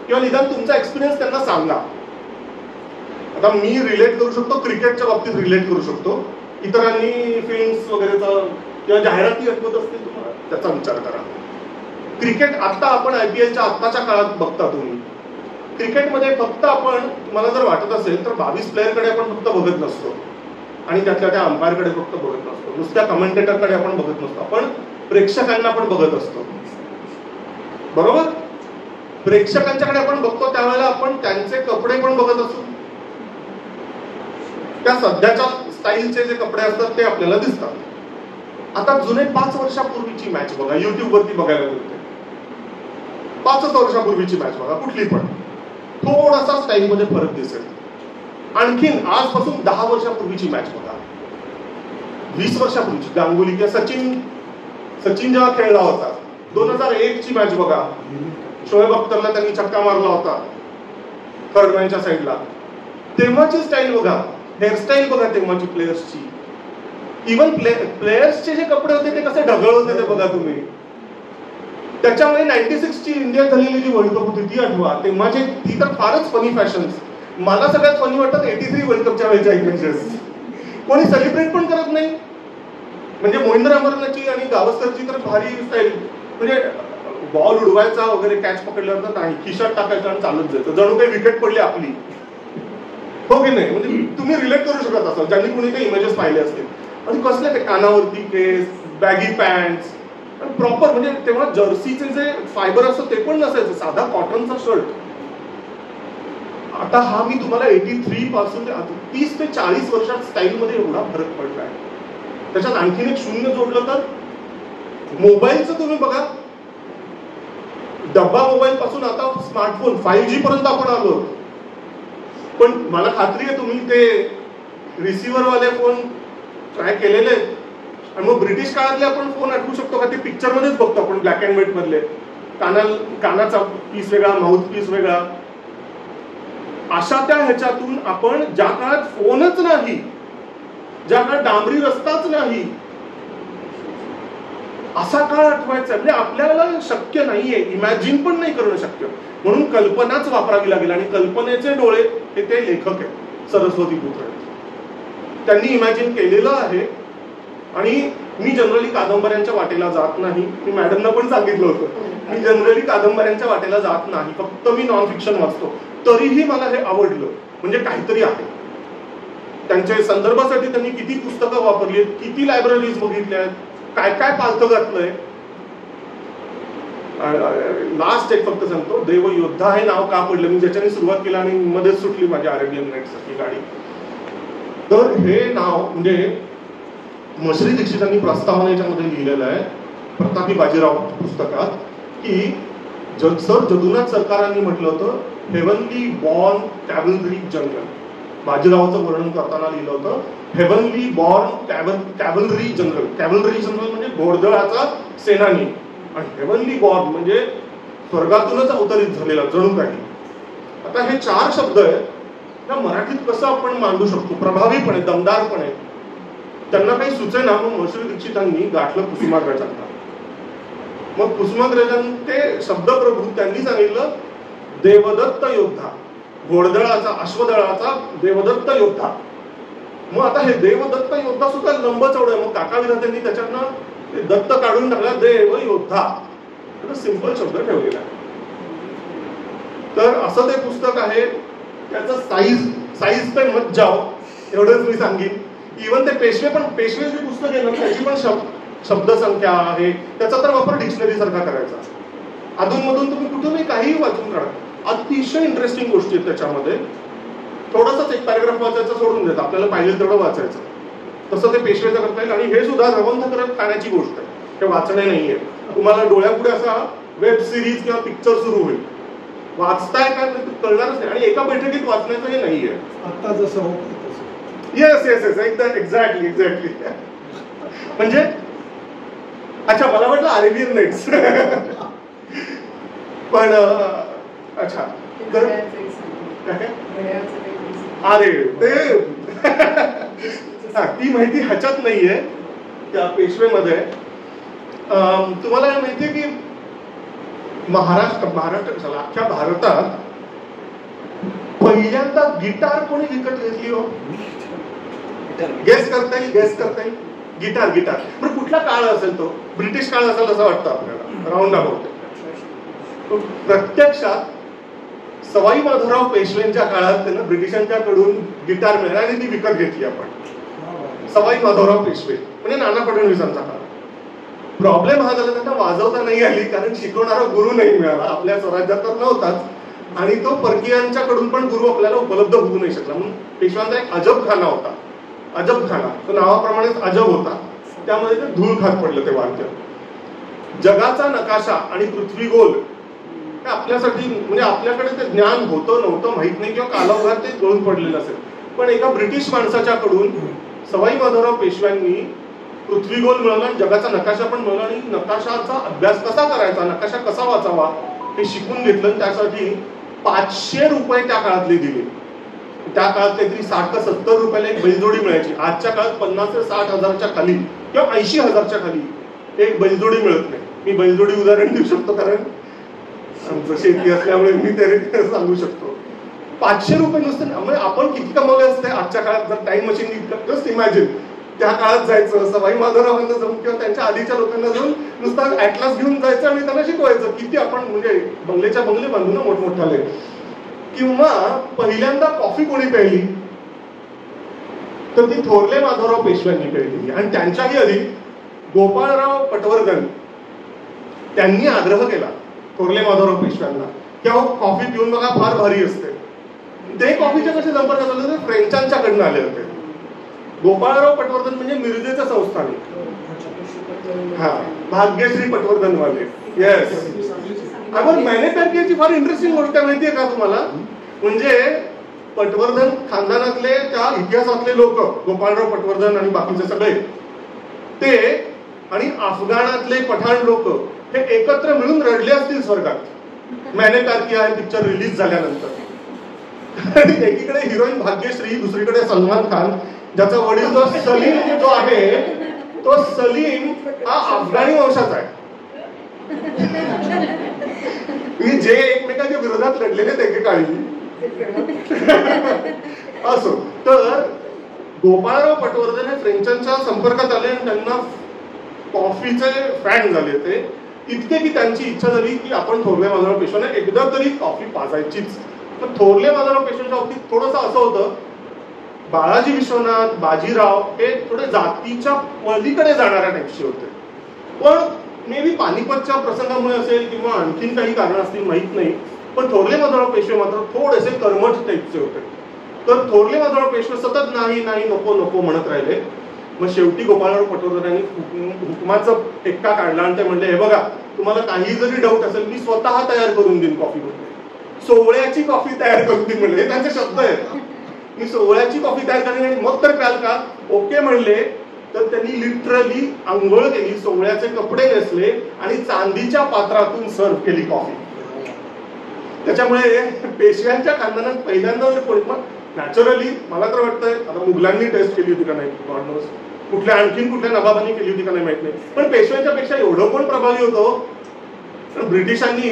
किंवा निदान तुमचा एक्सपिरियन्स त्यांना सांगा. आता मी रिलेट करू शकतो, क्रिकेटच्या बाबतीत रिलेट करू शकतो. इतरांनी फिल्म्स वगैरेचा किंवा जाहिराती ऐकवत असतील तुम्हाला, त्याचा विचार करा. क्रिकेट आता आपण IPLच्या आत्ताच्या काळात बघता तुम्ही. क्रिकेटमध्ये फक्त आपण, मला जर वाटत असेल तर 22 प्लेयरकडे आपण फक्त बघत नसतो. आणि त्यातल्या त्या अंपायरकडे फक्त बघत नसतो, नुसत्या कमेंटेटरकडे आपण बघत नसतो, आपण प्रेक्षकांना पण बघत असतो. बरोबर? प्रेक्षकांच्याकडे आपण बघतो त्यावेळेला आपण त्यांचे कपडे पण बघत असतो. त्या सध्याच्या स्टाईलचे जे कपडे असतात ते आपल्याला दिसतात. आता जुने 5 वर्षापूर्वीची मॅच बघा, युट्यूब वरती बघायला मिळते. 5 वर्षापूर्वीची मॅच बघा, कुठली पण थोडासा स्टाईल मध्ये फरक दिसेल. आणखीन आजपासून 10 वर्षापूर्वीची मॅच बघा, 20 वर्षापूर्वीची गांगुली किंवा सचिन जेव्हा खेळला होता 2001 ची मॅच बघा, शोएब अख्तरला त्यांनी छक्का मारला होता थर्ड मॅनच्या साईडला. तेव्हाची स्टाईल बघा, हेअरस्टाईल बघा तेव्हाची प्लेयर्सची. इव्हन प्लेयर्सचे जे कपडे होते ते कसे ढगळ होते ते बघा तुम्ही. त्याच्यामुळे 96 ची इंडिया झालेली जी वर्ल्ड कप होती ती आठवा. तेव्हाची ती तर फारच फनी फॅशन्स. मला सगळ्यात फनी वाटतात 83 वर्ल्ड कपच्या वेळेच्या इमेजेस. कोणी सेलिब्रेट पण करत नाही. म्हणजे मोहिंद्र अमरनाथची आणि गावस्करची तर भारी स्टाईल. म्हणजे बॉल उडवायचा वगैरे, कॅच पकडल्यावर तर नाही, खिशात टाकायचं आणि चालत जायचं, जणू काही विकेट पडली आपली. हो की नाही? म्हणजे तुम्ही रिलेट करू शकत असाल ज्यांनी कुणी ते इमेजेस पाहिले असतील. आणि कसले ते कानावरती केस, बॅगी पॅन्ट्स, आणि प्रॉपर म्हणजे तेव्हा जर्सीचे जे फायबर असतं ते पण नसायचं, साधा कॉटनचा शर्ट. आता हा मी तुम्हाला 83 पासून 30 ते 40 वर्षात स्टाईल मध्ये एवढा फरक पडलाय. त्याच्यात आणखीन एक शून्य जोडलं तर मोबाईलचं तुम्ही बघा, डब्बा मोबाईल पासून आता स्मार्टफोन 5G पर्यंत आपण आलो. पण मला खात्री आहे तुम्ही ते रिसिव्हर वाले फोन ट्राय केलेले आहेत. आणि मग ब्रिटिश काळातले आपण फोन आठवू शकतो का? ते पिक्चर मध्येच बघतो आपण, ब्लॅक अँड व्हाईट मधले. कानाचा पीस वेगळा, माउथ पीस वेगळा. अशा त्या ह्याच्यातून आपण ज्या काळात फोनच नाही, ज्या काळात डांबरी रस्ताच नाही, असा काळ आठवायचा. म्हणजे आपल्याला शक्य नाहीये, इमॅजिन पण नाही करणं शक्य. म्हणून कल्पनाच वापरावी लागेल. आणि कल्पनेचे डोळे हे ते लेखक आहेत, सरस्वती पुत्र. त्यांनी इमॅजिन केलेलं आहे. आणि मी जनरली कादंबऱ्यांच्या वाटेला जात नाही. मी मॅडमना पण सांगितलं होतं, मी जनरली कादंबऱ्यांच्या वाटेला जात नाही, फक्त मी नॉन फिक्शन वाचतो. तरीही मला हे आवडलं, म्हणजे काहीतरी आहे. त्यांच्या संदर्भासाठी त्यांनी किती पुस्तकं वापरली, किती लायब्ररीज बघितल्या, काय काय पालथं घातलंय. लास्ट एक फक्त सांगतो, देवयोद्धा हे नाव का पडलं, मी ज्याच्याने सुरुवात केली आणि मध्येच सुटली माझी अरेबियन नाईट्स सारखी गाडी. तर हे नाव म्हणजे मश्री दीक्षितांनी प्रस्तावनेच्यामध्ये लिहिलेलं आहे प्रतापी बाजीराव पुस्तकात, की सर जदुनाथ सरकारांनी म्हटलं होतं हेवनली बॉर्न कॅव्हलरी जनरल. बाजीरावाचं वर्णन करताना लिहिलं होतं heavenly born cavalry general. Cavalry general म्हणजे घोडदळाचा सेनानी, आणि हेवनली बॉर्न म्हणजे स्वर्गातूनच अवतरित झालेला जणू काही. आता हे 4 शब्द आहेत, त्या मराठीत कसं आपण मांडू शकतो प्रभावीपणे, दमदारपणे. त्यांना काही सुचेना, मग मश्री दीक्षितांनी गाठलं कुसुमाग्रजांना. मग कुसुमाग्रजांनी ते शब्दप्रभू त्यांनी सांगितलं देवदत्त योद्धा, घोडदळाचा, अश्वदळाचा देवदत्त योद्धा. मग आता हे देवदत्त योद्धा सुद्धा लंब चौड आहे. मग काका विधात्यांनी त्याच्यानं दत्त काढून टाकला, देव योद्धा. सिंपल शब्द ठेवलेला आहे. तर असं ते पुस्तक आहे. त्याचं साईज पे मत जाओ एवढंच मी सांगेन. इव्हन ते पेशवे जे पुस्तक आहे ना, त्याची पण शब्दसंख्या आहे, त्याचा तर वापर डिक्शनरी सारखा करायचा. अधूनमधून तुम्ही कुठूनही काहीही वाचून काढा. अतिशय इंटरेस्टिंग गोष्टी आहेत त्याच्यामध्ये. थोडंसंच एक पॅराग्राफ वाचायचं सोडून देत, आपल्याला पाहिजे तेवढं वाचायचं. तसं ते पेशवेचं करता येईल. आणि हे सुद्धा रवंथ करत खाण्याची गोष्ट आहे, हे वाचणे नाहीये. तुम्हाला डोळ्यापुढे असा वेब सिरीज किंवा पिक्चर सुरू होईल, वाचताय का कळणारच नाही. आणि एका बैठकीत वाचण्याचं हे नाहीये. आता जसं होतं येस येस येस, एक्झॅक्टली. म्हणजे अच्छा, मला वाटलं अरेबियन नाईट्स. पण अच्छा, अरे ते ती माहिती ह्याच्यात नाहीये, त्या पेशवेमध्ये. तुम्हाला माहितीये की महाराष्ट्र कशाला अख्ख्या भारतात पहिल्यांदा गिटार कोणी विकत घेतली हो? गेस करता येईल? गिटार. पण कुठला काळ असेल तो? ब्रिटिश काळ असेल असं वाटतं आपल्याला, राऊंड अबाउट. प्रत्यक्षात सवाई माधवराव पेशवेंच्या काळात त्यांना ब्रिटिशांच्याकडून गिटार मिळाली आणि ती विकत घेतली आपण. सवाई माधवराव पेशवे म्हणजे नाना फडणवीसांचा काळ. प्रॉब्लेम हा झाला त्यांना वाजवता नाही आली कारण शिकवणारा गुरु नाही मिळाला, आपल्या स्वराज्यात तर नव्हताच, आणि तो परकीयांच्याकडून पण गुरु आपल्याला उपलब्ध होऊ नाही शकला. म्हणून पेशव्यांचा एक अजबखाना होता, अजबखाना, तो नावाप्रमाणेच अजब होता, त्यामध्ये ते धूळ खात पडलं ते वाक्य. जगाचा नकाशा आणि पृथ्वी गोल हे आपल्यासाठी म्हणजे आपल्याकडे ते ज्ञान होतं नव्हतं माहित नाही, किंवा कालावधात ते गळून पडलेलं असेल, पण एका ब्रिटिश माणसाच्याकडून सवाई माधवराव पेशव्यांनी पृथ्वी गोल मिळवला, जगाचा नकाशा पण मिळवला, आणि नकाशाचा अभ्यास कसा करायचा, नकाशा कसा वाचावा हे शिकून घेतलं. त्यासाठी 500 रुपये त्या काळातले दिले. त्या काळात काहीतरी 60 का 70 रुपयाला एक बैलजोडी मिळायची. आजच्या काळात 50 ते 60 हजाराच्या खाली किंवा 80 हजारच्या खाली एक बैलजोडी मिळत नाही. मी बैलजोडी उदाहरण देऊ शकतो कारण आमचं शेती असल्यामुळे मी ते सांगू शकतो. 500 रुपये नुसते म्हणजे आपण किती कमवले असते आजच्या काळात जर टाइम मशीन, जस्ट इमॅजिन त्या काळात जायचं, सवाई माधवरावांना जाऊन किंवा त्यांच्या आधीच्या लोकांना जाऊन नुसता ऍटलास घेऊन जायचं आणि त्यांना शिकवायचं. किती आपण म्हणजे बंगलेच्या बंगले बांधू ना मोठमोठाले. किंवा पहिल्यांदा कॉफी कोणी प्यायली तर ती थोरले माधवराव पेशव्यांनी प्यायली, आणि त्यांच्याही आधी गोपाळराव पटवर्धन त्यांनी आग्रह केला थोरले माधवराव पेशव्यांना की अहो कॉफी पिऊन बघा फार भारी असते. ते कॉफीच्या कसे संपर्कात आले तर फ्रेंचांच्याकडनं आले होते. गोपाळराव पटवर्धन म्हणजे मिरजेचं संस्थानिक, हा भाग्यश्री पटवर्धन वाले. येस, आपण मॅन्युफॅक्चरची फार इंटरेस्टिंग गोष्ट माहितीये का तुम्हाला, म्हणजे पटवर्धन खानदानातले त्या इतिहासातले लोक, गोपाळराव पटवर्धन आणि बाकीचे सगळे ते, आणि अफगाणातले पठाण लोक हे एकत्र मिळून रडले असतील स्वर्गात मैंने प्यार किया है पिक्चर रिलीज झाल्यानंतर. एकीकडे हिरोईन भाग्यश्री, दुसरीकडे सलमान खान, ज्याचा वडील जो सलीम जो आहे तो सलीम हा अफगाणी वंशाचा आहे. मी जे एकमेकांच्या विरोधात लढलेले एकेकाळी असो. तर गोपाळराव पटवर्धन हे फ्रेंचांच्या संपर्कात आले आणि त्यांना कॉफीचे फॅन झाले. ते इतके की त्यांची इच्छा झाली की आपण थोरले माधवराव पेशव्यांना एकदा तरी कॉफी पाजायचीच. पण थोरले माधवराव पेशव्यांच्या बाबतीत थोडंसं असं होतं, बाळाजी विश्वनाथ, बाजीराव हे थोडे जातीच्या पलीकडे जाणाऱ्या टाईपचे होते. पण मे बी पानिपतच्या प्रसंगामुळे असेल किंवा आणखीन काही कारण असतील माहित नाही, पण थोरले माधवराव पेशवे मात्र थोडेसे कर्मठ टाईपचे होते. तर थोरले माधवराव पेशवे सतत नाही नाही नको नको म्हणत राहिले. मग शेवटी गोपाळराव पटवर्धनांनी हुकमाचा टेक्का काढला आणि ते म्हणले, हे बघा तुम्हाला काही जरी डाऊट असेल मी स्वतः तयार करून देईन कॉफी, म्हणले सोवळ्याची कॉफी तयार करून देईन म्हणले. हे त्यांचे शब्द आहेत, मी सोवळ्याची कॉफी तयार करेन आणि मग तर प्याल का. ओके म्हणले. तर त्यांनी लिटरली आंघोळ केली, सोवळ्याचे कपडे नेसले आणि चांदीच्या पात्रातून सर्व केली कॉफी. त्याच्यामुळे पेशव्यांच्या खानदानात पहिल्यांदा कोणी, नॅचरली मला तर वाटतंय आता मुघलांनी टेस्ट केली होती का नाही, गॉड नोस, कुठल्या आणखीन कुठल्या नवाबांनी केली होती का नाही माहित नाही, पण पेशव्यांच्या पेक्षा एवढं कोण प्रभावी होतं. ब्रिटिशांनी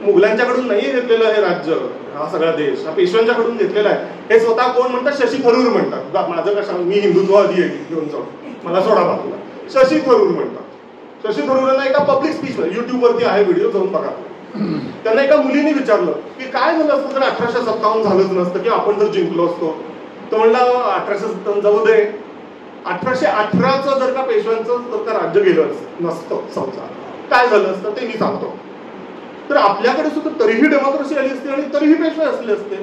मुघलांच्याकडून नाही घेतलेलं हे राज्य, हा सगळा देश हा पेशव्यांच्याकडून घेतलेला आहे. हे स्वतः कोण म्हणतात, शशी थरूर म्हणतात. माझं कशा, मी हिंदुत्ववादी आहे घेऊन जाऊन, मला सोडा बाजूला. शशी थरूर म्हणतात. शशी थरूरांना एका पब्लिक स्पीच मध्ये, युट्यूब वरती आहे व्हिडिओ, जाऊन बघा. त्यांना एका मुलीने विचारलं की काय झालं असतं जर 1857 झालंच नसतं किंवा आपण जर जिंकलो असतो. तो म्हणला 1857 जाऊ दे, 1818चं जर का पेशव्यांचं जर का राज्य गेलं नसतं समजा, काय झालं असतं ते मी सांगतो. तर आपल्याकडे सुद्धा तरीही डेमोक्रेसी आली असते आणि तरीही पेशवे असले असते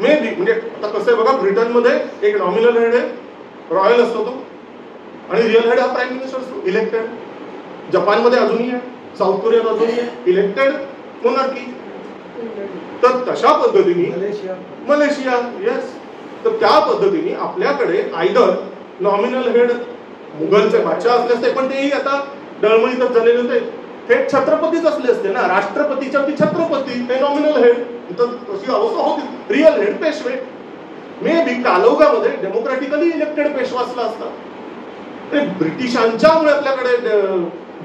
मे बी. म्हणजे आता कसं आहे बघा, ब्रिटनमध्ये एक नॉमिनल हेड आहे, रॉयल असतो तो, आणि रिअल हेड हा प्राईम मिनिस्टर असतो इलेक्टेड. जपानमध्ये अजूनही आहे, साऊथ कोरियात अजूनही आहे इलेक्टेड मोनार्की. तर तशा पद्धतीने मलेशिया, येस, तर त्या पद्धतीने आपल्याकडे आयदर नॉमिनल हेड मुघलचे बादशाह असले असते, पण तेही आता डळमळीतच झालेले होते, हे छत्रपतीच असले असते ना, राष्ट्रपतीच्या ती छत्रपती, हे नॉमिनल हेड. तर तशी अवस्था होती. रिअल हेड पेशवे. मे बी कालौगामध्ये डेमोक्रॅटिकली इलेक्टेड पेशवा असला असता. ब्रिटिशांच्यामुळे आपल्याकडे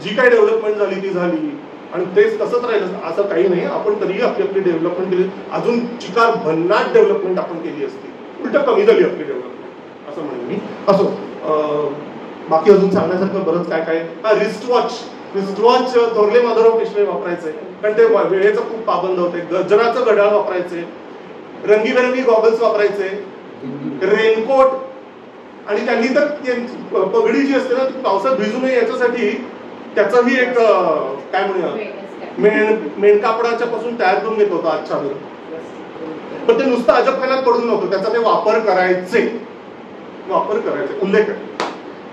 जी काही डेव्हलपमेंट झाली ती झाली आणि तेच तसंच राहिलं असं काही नाही. आपण तरीही आपली डेव्हलपमेंट केली, अजून चिकार भन्नाट डेव्हलपमेंट आपण केली असती, उलट कमी झाली आपली डेव्हलपमेंट असं म्हणेन मी. असो, बाकी अजून सांगण्यासारखं बरंच काय काय. रिस्टवॉच थोरले माधवराव पेशवे वापरायचे कारण ते वेळेचं खूप पाबंद होते. गजराचं घड्याळ वापरायचे, रंगीबेरंगी गॉगल्स वापरायचे, रेनकोट आणि त्यांनी तर त्यांची पगडी जी असते ना ती पावसात भिजू नये याच्यासाठी त्याचंही एक काय म्हणूया मेणकापडाच्या पासून तयार करून घेत होता आच्छादन. पण ते नुसतं अजबखान्यात पडून नव्हतं, त्याचा ते वापर करायचे उल्लेख आहे.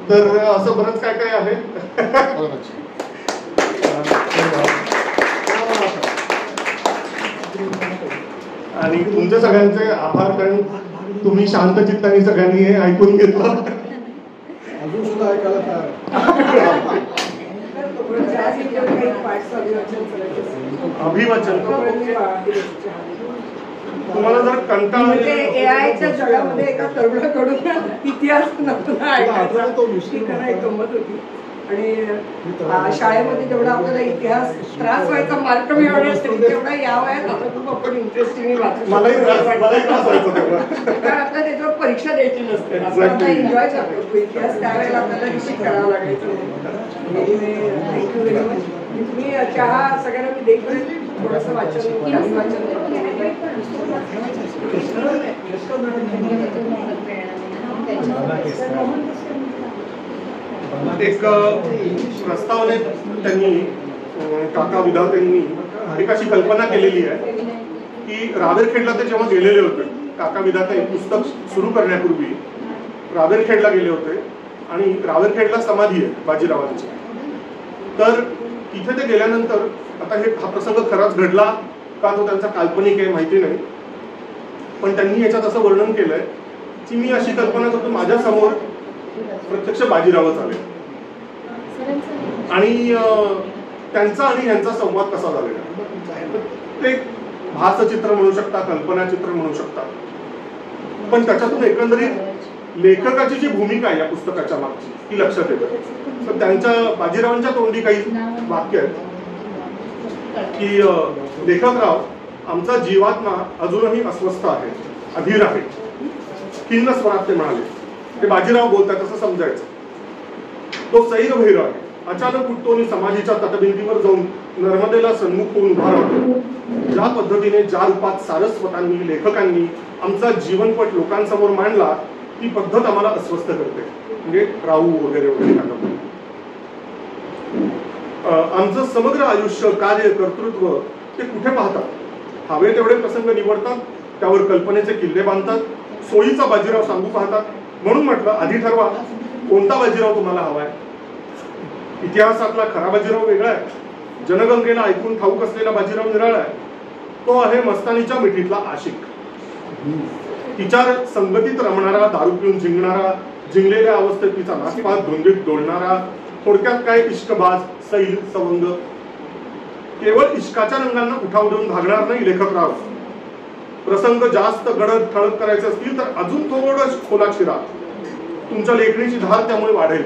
तर असं बरंच काय काय आहे. आणि तुमच्या सगळ्यांचे आभार, कारण तुम्ही शांत चित्ताने सगळ्यांनी हे ऐकून घेतलं. अजून सुद्धा ऐकायला अभिवाचन तुम्हाला जर कंटाळा एआयच्या जगामध्ये एका तरुणाकडून इतिहास नव्हता ऐकायचा, ती खरं एक गंमत होती. आणि शाळेमध्ये जेवढा आपल्याला इतिहास त्रास व्हायचा मार्क मिळवण्यासाठी तेवढा या वयात आता खूप आपण इंटरेस्टिंगली वाचतो. मलाही त्रास व्हायचा तेव्हा, कारण आपल्याला त्याच्यावर परीक्षा द्यायची नसते, आपण एन्जॉय करतो इतिहास. त्यावेळेला आपल्याला रिपीट करावं लागायचं. Thank you very much. तुम्ही चहा सगळ्यांना मी देईपर्यंत थोडंसं वाचन एक प्रस्तावनेत त्यांनी काका विधात्यांनी एक अशी कल्पना केलेली आहे की रावेरखेडला ते जेव्हा गेलेले होते, काका विधाते पुस्तक सुरू करण्यापूर्वी रावेरखेडला गेले होते आणि रावेरखेडला समाधी आहे बाजीरावांची. तर तिथे ते गेल्यानंतर आता हा प्रसंग खराच घडला का तो त्यांचा काल्पनिक आहे माहिती नाही, पण त्यांनी याच्यात असं वर्णन केलंय की मी अशी कल्पना करतो माझ्या समोर प्रत्यक्ष बाजीरावच आले आणि त्यांचा आणि यांचा संवाद कसा झालेला ते भासचित्र म्हणू शकता, कल्पना चित्र म्हणू शकता. पण त्याच्यातून एकंदरीत लेखकाची जी भूमिका आहे या पुस्तकाच्या मागची ती लक्षात येते. तर त्यांच्या बाजीरावांच्या तोंडी काही वाक्य आहेत की लेखकराव, आमचा जीवात्मा अजूनही अस्वस्थ आहे, अधीर आहे. खिन्न स्वरात ते म्हणाले. ते बाजीराव बोलतात असं समजायचं. तो सैर भैर आहे, अचानक उठतो आणि समाधीच्या तटबिंदीवर जाऊन नर्मदेला सन्मुख होऊन उभा राहतो. ज्या पद्धतीने ज्या रूपात सारस्वतांनी लेखकांनी आमचा जीवनपट लोकांसमोर मांडला ती पद्धत आम्हाला अस्वस्थ करते. म्हणजे राहू वगैरे वगैरे आमचं समग्र आयुष्य, कार्य, कर्तृत्व ते कुठे पाहतात? हवे तेवढे प्रसंग निवडतात, त्यावर कल्पनेचे किल्ले बांधतात, सोयीचा बाजीराव सांगू पाहतात. म्हणून म्हटलं आधी ठरवा कोणता बाजीराव तुम्हाला हवाय. इतिहासातला खरा बाजीराव वेगळा आहे, जनगंगेला ऐकून ठाऊक असलेला बाजीराव निराळा आहे. तो आहे मस्तानीच्या मिठीतला आशिक, तिच्या संगतीत रमणारा, दारू पिऊन जिंकणारा, जिंकलेल्या अवस्थेत तिचा नाचपात धुंदीत डोलणारा, थोडक्यात काय इश्कबाज, सैल, सवंग. केवळ इश्काच्या रंगांना उठाव देऊन भागणार नाही लेखकराव. प्रसंग जास्त गडद ठळक करायचे असतील तर अजून थोडं खोला शिरा, तुमच्या लेखणीची धार त्यामुळे वाढेल.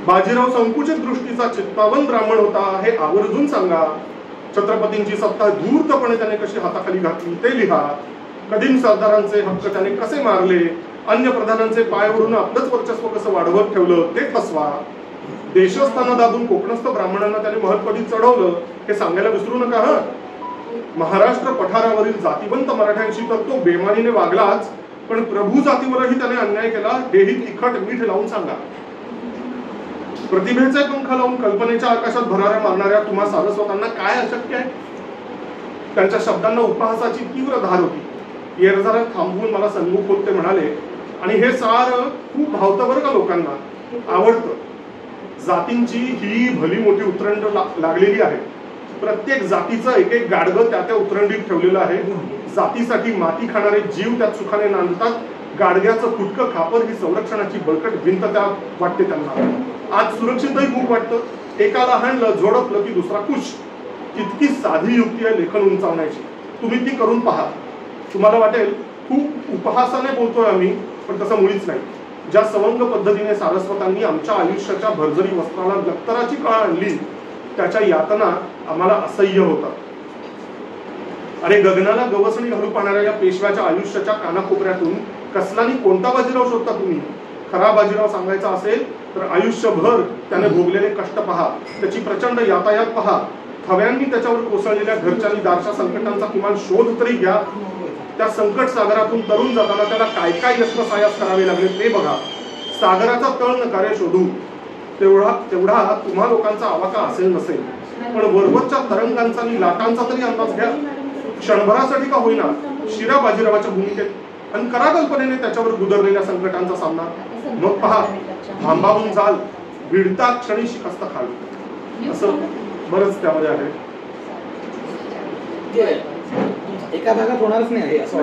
बाजीराव संकुचित दृष्टीचा चित्तावन ब्राह्मण होता हे आवर्जून सांगा. छत्रपतींची सत्ता धूर्तपणे त्याने कशी हाताखाली घातली ते लिहा. कदीम सरदारांचे हक्क त्याने कसे मारले, अन्य प्रधानांचे पाय ओढून आपलंच वर्चस्व कसं वाढवत ठेवलं ते ठसवा. देशस्थानं दाबून कोकणस्थ ब्राह्मणांना त्याने महत्पदी चढवलं हे सांगायला विसरू नका. महाराष्ट्र पठारावरील जातीवंत मराठ्यांशी तर तो बेमानीने वागलाच, पण प्रभू जातीवरही त्याने अन्याय केला हेही तिखट मीठ लावून सांगा. प्रतिभेचे पंख लावून कल्पनेच्या आकाशात भराऱ्या मारणाऱ्या तुम्हा सारस्वतांना काय अशक्य आहे? त्यांच्या शब्दांना उपहासाची तीव्र धार होती. येरझारात थांबवून मला सन्मुख होत ते म्हणाले, आणि हे सार खूप भावतं बरं का लोकांना, आवडतं. जातींची ही भली मोठी उतरंड लागलेली आहे. प्रत्येक जातीचं एक एक गाडगं त्या त्या उतरंडीत ठेवलेलं आहे. जातीसाठी माती खाणारे जीव त्यात सुखाने नांदतात. गाडग्याचं फुटकं खापर ही संरक्षणाची बळकट भिंत त्या वाटते त्यांना. आज सुरक्षितही खूप वाटतं. एकाला हाणलं, जोडपलं की दुसरा खुश. तितकी साधी युक्ती आहे लेखन उंचावण्याची. तुम्ही ती करून पहा. तुम्हाला वाटेल खूप उपहासाने बोलतोय आम्ही, पण तसं मुळीच नाही. ज्या सवंग पद्धतीने सारस्वतांनी आमच्या आयुष्याच्या भरजरी वस्त्राला लक्तराची काळ आणली त्याच्या यातना आम्हाला असह्य होतात. अरे गगनाला गवसणी घालू पाहणाऱ्या या पेशव्याच्या आयुष्याच्या कानाकोपऱ्यातून कसलानी कोणता बाजीराव शोधता तुम्ही? खरा बाजीराव सांगायचा असेल तर आयुष्यभर त्याने भोगलेले कष्ट पहा, त्याची प्रचंड यातायात पहा, थव्यांनी त्याच्यावर कोसळलेल्या घरच्या दारच्या संकटांचा किमान शोध तरी घ्या. त्या संकट सागरातून तरुण जाताना त्याला काय काय यशस्सायास करावे लागले ते बघा. सागराचा तळ नकारे शोधू तेवढा तुम्हा लोकांचा आवाका असेल नसेल, पण वरवरच्या तरंगांचा आणि लाटांचा तरी अंदाज घ्या. क्षणभरासाठी का होईना शिरा बाजीरावाच्या भूमिकेत आणि करा कल्पनेने त्याच्यावर गुदरलेल्या संकटांचा सामना. मग पहा, थांबावून जाल, भिडता क्षणी शिकस्त खाल. असं बरंच त्यामध्ये आहे. एका भागात होणारच नाही असं